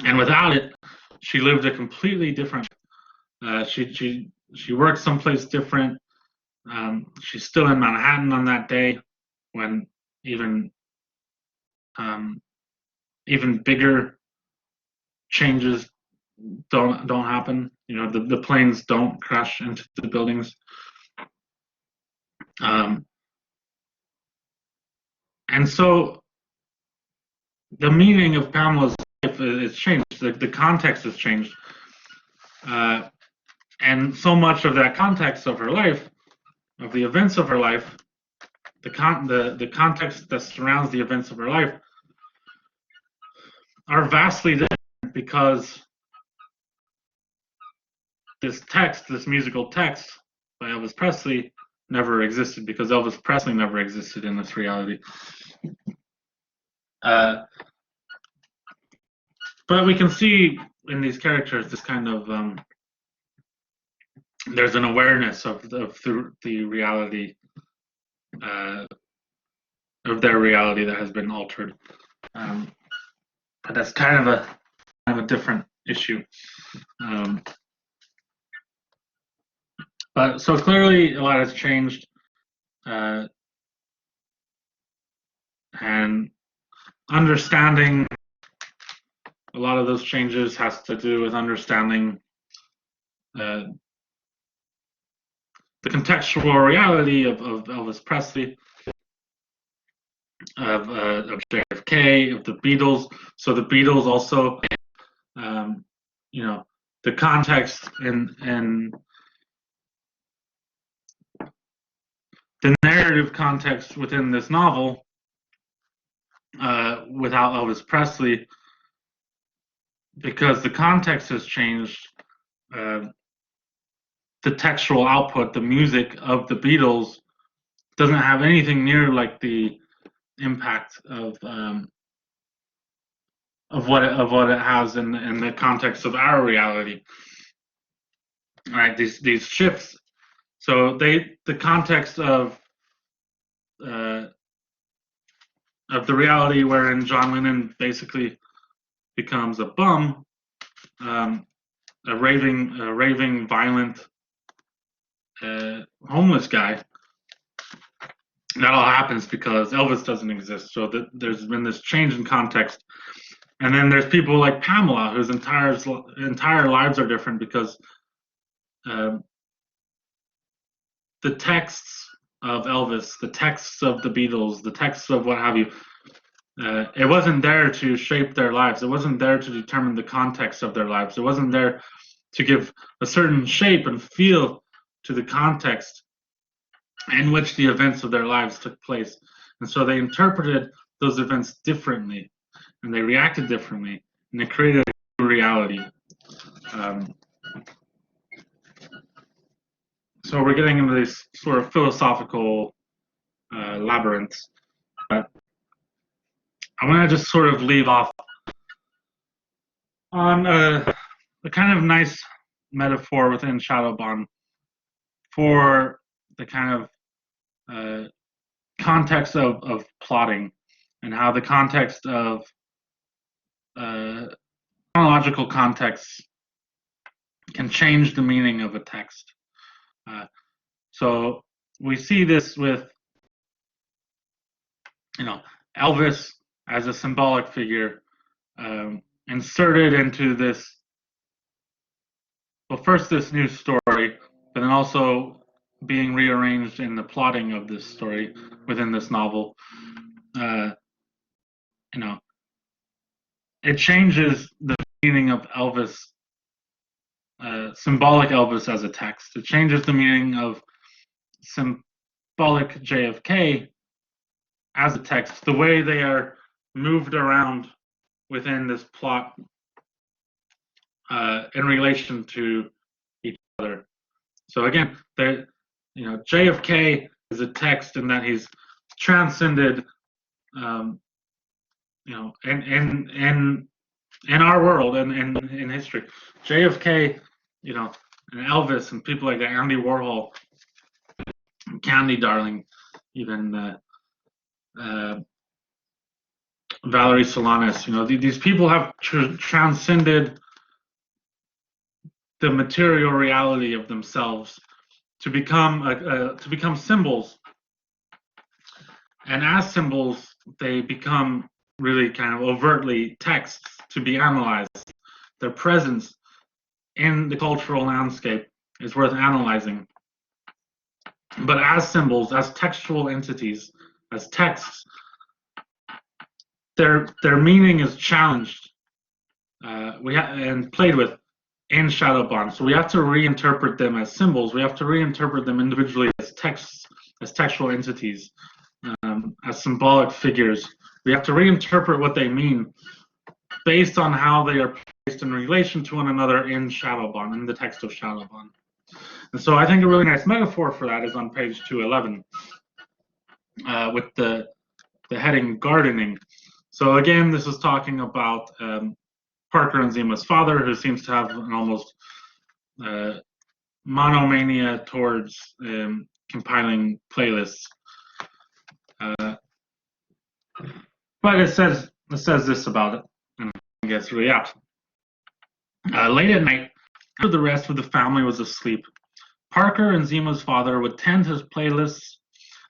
And without it, she lived a completely different. She worked someplace different. She's still in Manhattan on that day when even bigger changes don't happen. You know, the planes don't crash into the buildings. And so the meaning of Pamela's life is changed. The context has changed. And so much of that context of her life, of the events of her life, the context that surrounds the events of her life are vastly different because this musical text by Elvis Presley never existed, because Elvis Presley never existed in this reality. But we can see in these characters this kind of there's an awareness of the reality of their reality that has been altered. But that's kind of a different issue. But so clearly a lot has changed, and understanding a lot of those changes has to do with understanding the contextual reality of Elvis Presley, of JFK, of the Beatles. So the Beatles also, you know, the context and the narrative context within this novel, without Elvis Presley, because the context has changed, the textual output, the music of the Beatles, doesn't have anything near like the impact of what it has in the context of our reality. Right, these shifts. So the context of the reality wherein John Lennon basically becomes a bum, a raving, violent, homeless guy. That all happens because Elvis doesn't exist. So there's been this change in context. And then there's people like Pamela, whose entire lives are different because the texts of Elvis, the texts of the Beatles, the texts of what have you, it wasn't there to shape their lives. It wasn't there to determine the context of their lives. It wasn't there to give a certain shape and feel to the context in which the events of their lives took place. And so they interpreted those events differently, and they reacted differently, and they created a new reality. So we're getting into these sort of philosophical labyrinths. But I want to just sort of leave off on a kind of nice metaphor within Shadowbond for the kind of context of plotting, and how the context of chronological context can change the meaning of a text. So we see this with, Elvis as a symbolic figure inserted into this, well, first this new story, but then also being rearranged in the plotting of this story within this novel. It changes the meaning of Elvis, symbolic Elvis as a text. It changes the meaning of symbolic JFK as a text, the way they are moved around within this plot in relation to each other. So again, JFK is a text in that he's transcended, in our world and in history. JFK, and Elvis and people like that, Andy Warhol, Candy Darling, even Valerie Solanas. These people have transcended the material reality of themselves to become symbols, and as symbols, they become really kind of overtly texts to be analyzed. Their presence in the cultural landscape is worth analyzing. But as symbols, as textual entities, as texts, their meaning is challenged and played with in Shadowbond. So we have to reinterpret them as symbols. We have to reinterpret them individually as texts, as textual entities, as symbolic figures. We have to reinterpret what they mean based on how they are placed in relation to one another in Shadowbond, in the text of Shadowbond. And so I think a really nice metaphor for that is on page 211 with the heading gardening. So again, this is talking about Parker and Zima's father, who seems to have an almost monomania towards compiling playlists. But it says this about it, and I guess really apt. Late at night, after the rest of the family was asleep, Parker and Zima's father would tend his playlists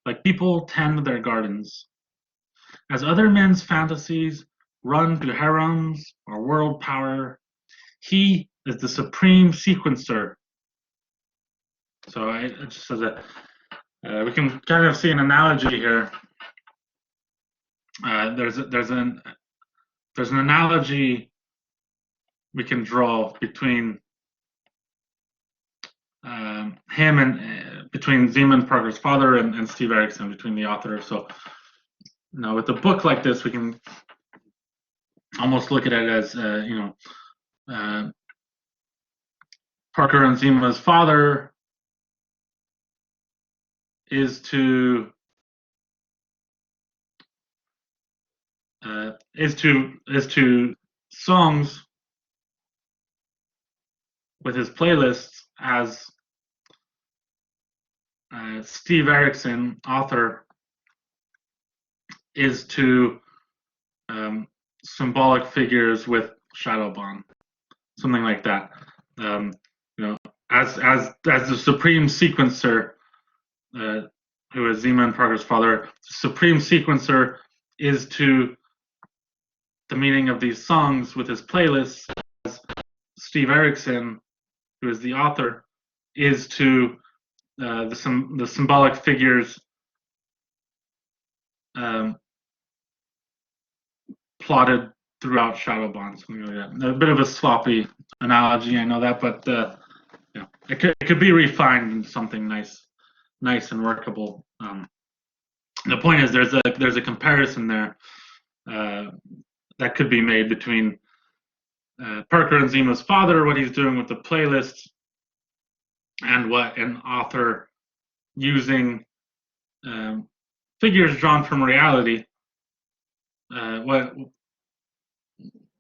like people tend their gardens. As other men's fantasies run to harems or world power, he is the supreme sequencer. So it just says that we can kind of see an analogy here. There's an analogy we can draw between him and between Zima and Parker's father and Steve Erickson, between the author. So with a book like this, we can almost look at it as Parker and Zima's father is to songs with his playlists as Steve Erickson, author, is to symbolic figures with Shadowbond, something like that. As the supreme sequencer, who is Zima and Parker's father, the supreme sequencer is to the meaning of these songs with his playlists, as Steve Erickson, who is the author, is to the symbolic figures plotted throughout Shadowbond, something like that. A bit of a sloppy analogy, I know that, but yeah, it could be refined into something nice and workable. The point is, there's a comparison there that could be made between Parker and Zima's father, what he's doing with the playlist, and what an author using figures drawn from reality,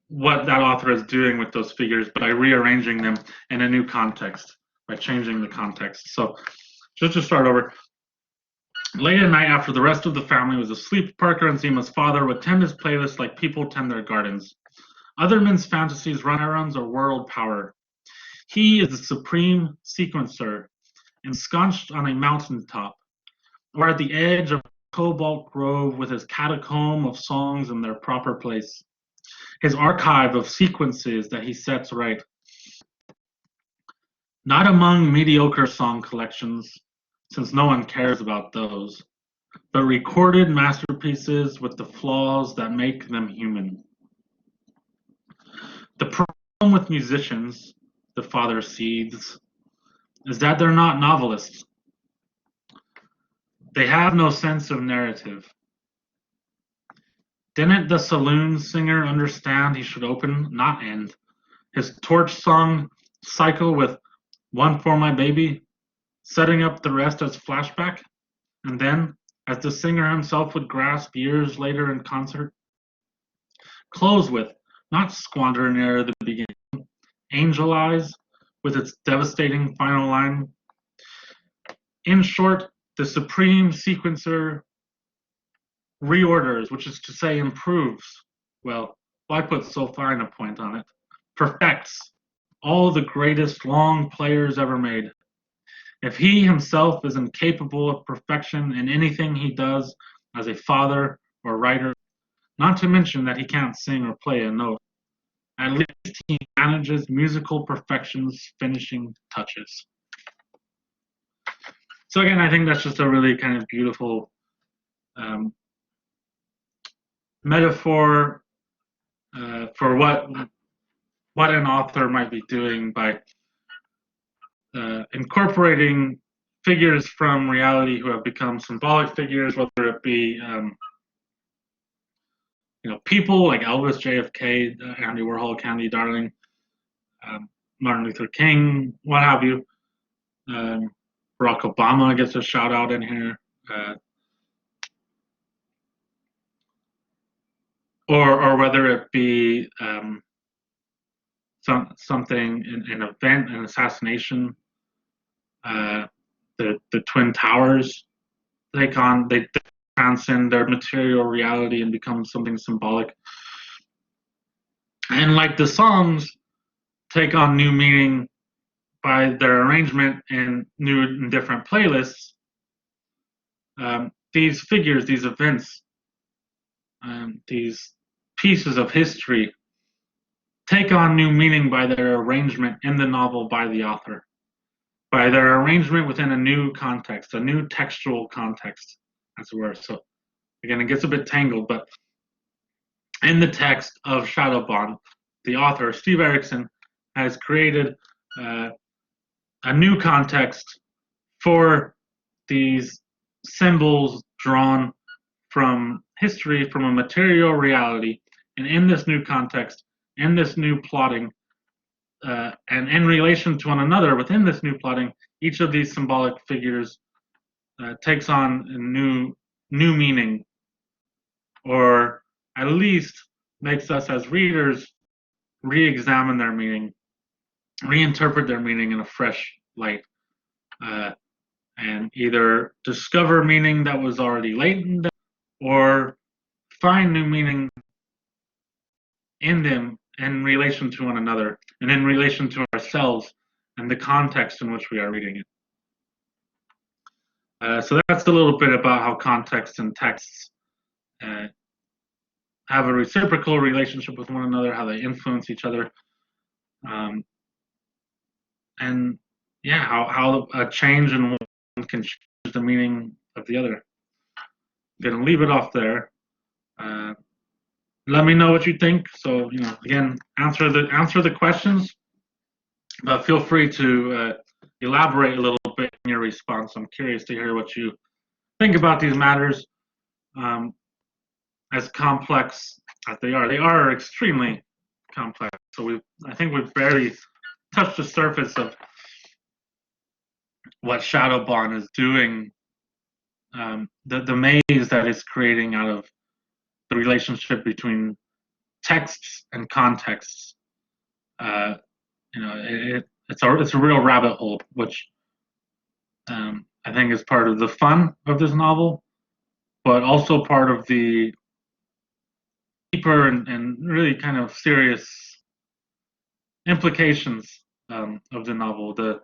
what that author is doing with those figures by rearranging them in a new context, by changing the context. So just to start over, late at night, after the rest of the family was asleep, Parker and Zima's father would tend his playlist like people tend their gardens. Other men's fantasies run errands or world power. He is the supreme sequencer, ensconced on a mountaintop, or at the edge of a cobalt grove with his catacomb of songs in their proper place, his archive of sequences that he sets right. Not among mediocre song collections, since no one cares about those, but recorded masterpieces with the flaws that make them human. The problem with musicians, the father seethes, is that they're not novelists. They have no sense of narrative. Didn't the saloon singer understand he should open, not end, his torch song cycle with One for My Baby, setting up the rest as flashback, and then, as the singer himself would grasp years later in concert, close with, not squander near the beginning, Angel Eyes, with its devastating final line. In short, the supreme sequencer reorders, which is to say improves, well, why put so fine a point on it, perfects all the greatest long players ever made. If he himself is incapable of perfection in anything he does as a father or writer, not to mention that he can't sing or play a note, at least he manages musical perfection's finishing touches. So again, I think that's just a really kind of beautiful metaphor for what an author might be doing by incorporating figures from reality who have become symbolic figures, whether it be people like Elvis, JFK, Andy Warhol, Candy Darling, Martin Luther King, what have you. Barack Obama gets a shout out in here. Or whether it be something, an event, an assassination, the Twin Towers they transcend their material reality and become something symbolic. And like the songs take on new meaning by their arrangement in new and different playlists, these figures, these events, these pieces of history take on new meaning by their arrangement in the novel by the author, by their arrangement within a new context, a new textual context, as it were. So again, it gets a bit tangled, but in the text of Shadowbond, the author, Steve Erickson, has created a new context for these symbols drawn from history, from a material reality. And in this new context, in this new plotting, and in relation to one another within this new plotting, each of these symbolic figures takes on a new meaning, or at least makes us as readers re-examine their meaning, reinterpret their meaning in a fresh light, and either discover meaning that was already latent or find new meaning in them in relation to one another and in relation to ourselves and the context in which we are reading it. So that's a little bit about how context and texts have a reciprocal relationship with one another, how they influence each other, and yeah, how a change in one can change the meaning of the other. I'm gonna leave it off there. Let me know what you think. So again, answer the questions, but feel free to elaborate a little bit in your response. I'm curious to hear what you think about these matters, as complex as they are. They are extremely complex. So I think we've barely touched the surface of what Shadowbond is doing, the maze that it's creating out of the relationship between texts and contexts. It's a real rabbit hole, which I think is part of the fun of this novel, but also part of the deeper and really kind of serious implications of the novel. The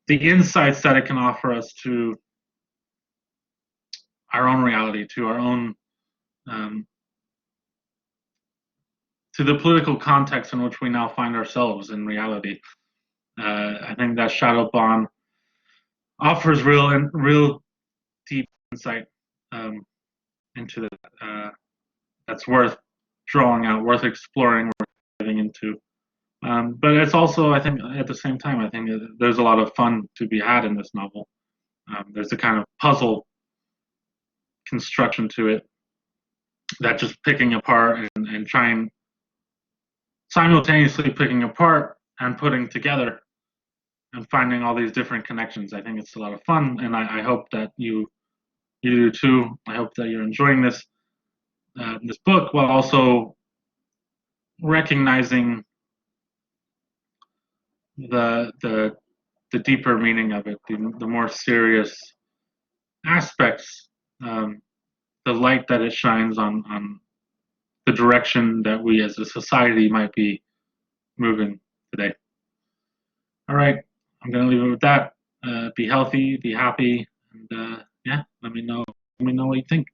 insights that it can offer us to our own reality, to our own to the political context in which we now find ourselves in reality. I think that Shadowbond offers real deep insight into that. That's worth drawing out, worth exploring, worth getting into. But it's also, I think, at the same time, I think there's a lot of fun to be had in this novel. There's a kind of puzzle construction to it that just picking apart and trying simultaneously picking apart and putting together and finding all these different connections. I think it's a lot of fun, and I hope that you do too. I hope that you're enjoying this book while also recognizing the deeper meaning of it, the more serious aspects, the light that it shines on the direction that we as a society might be moving today. All right, I'm going to leave it with that. Be healthy, be happy, and yeah, let me know what you think.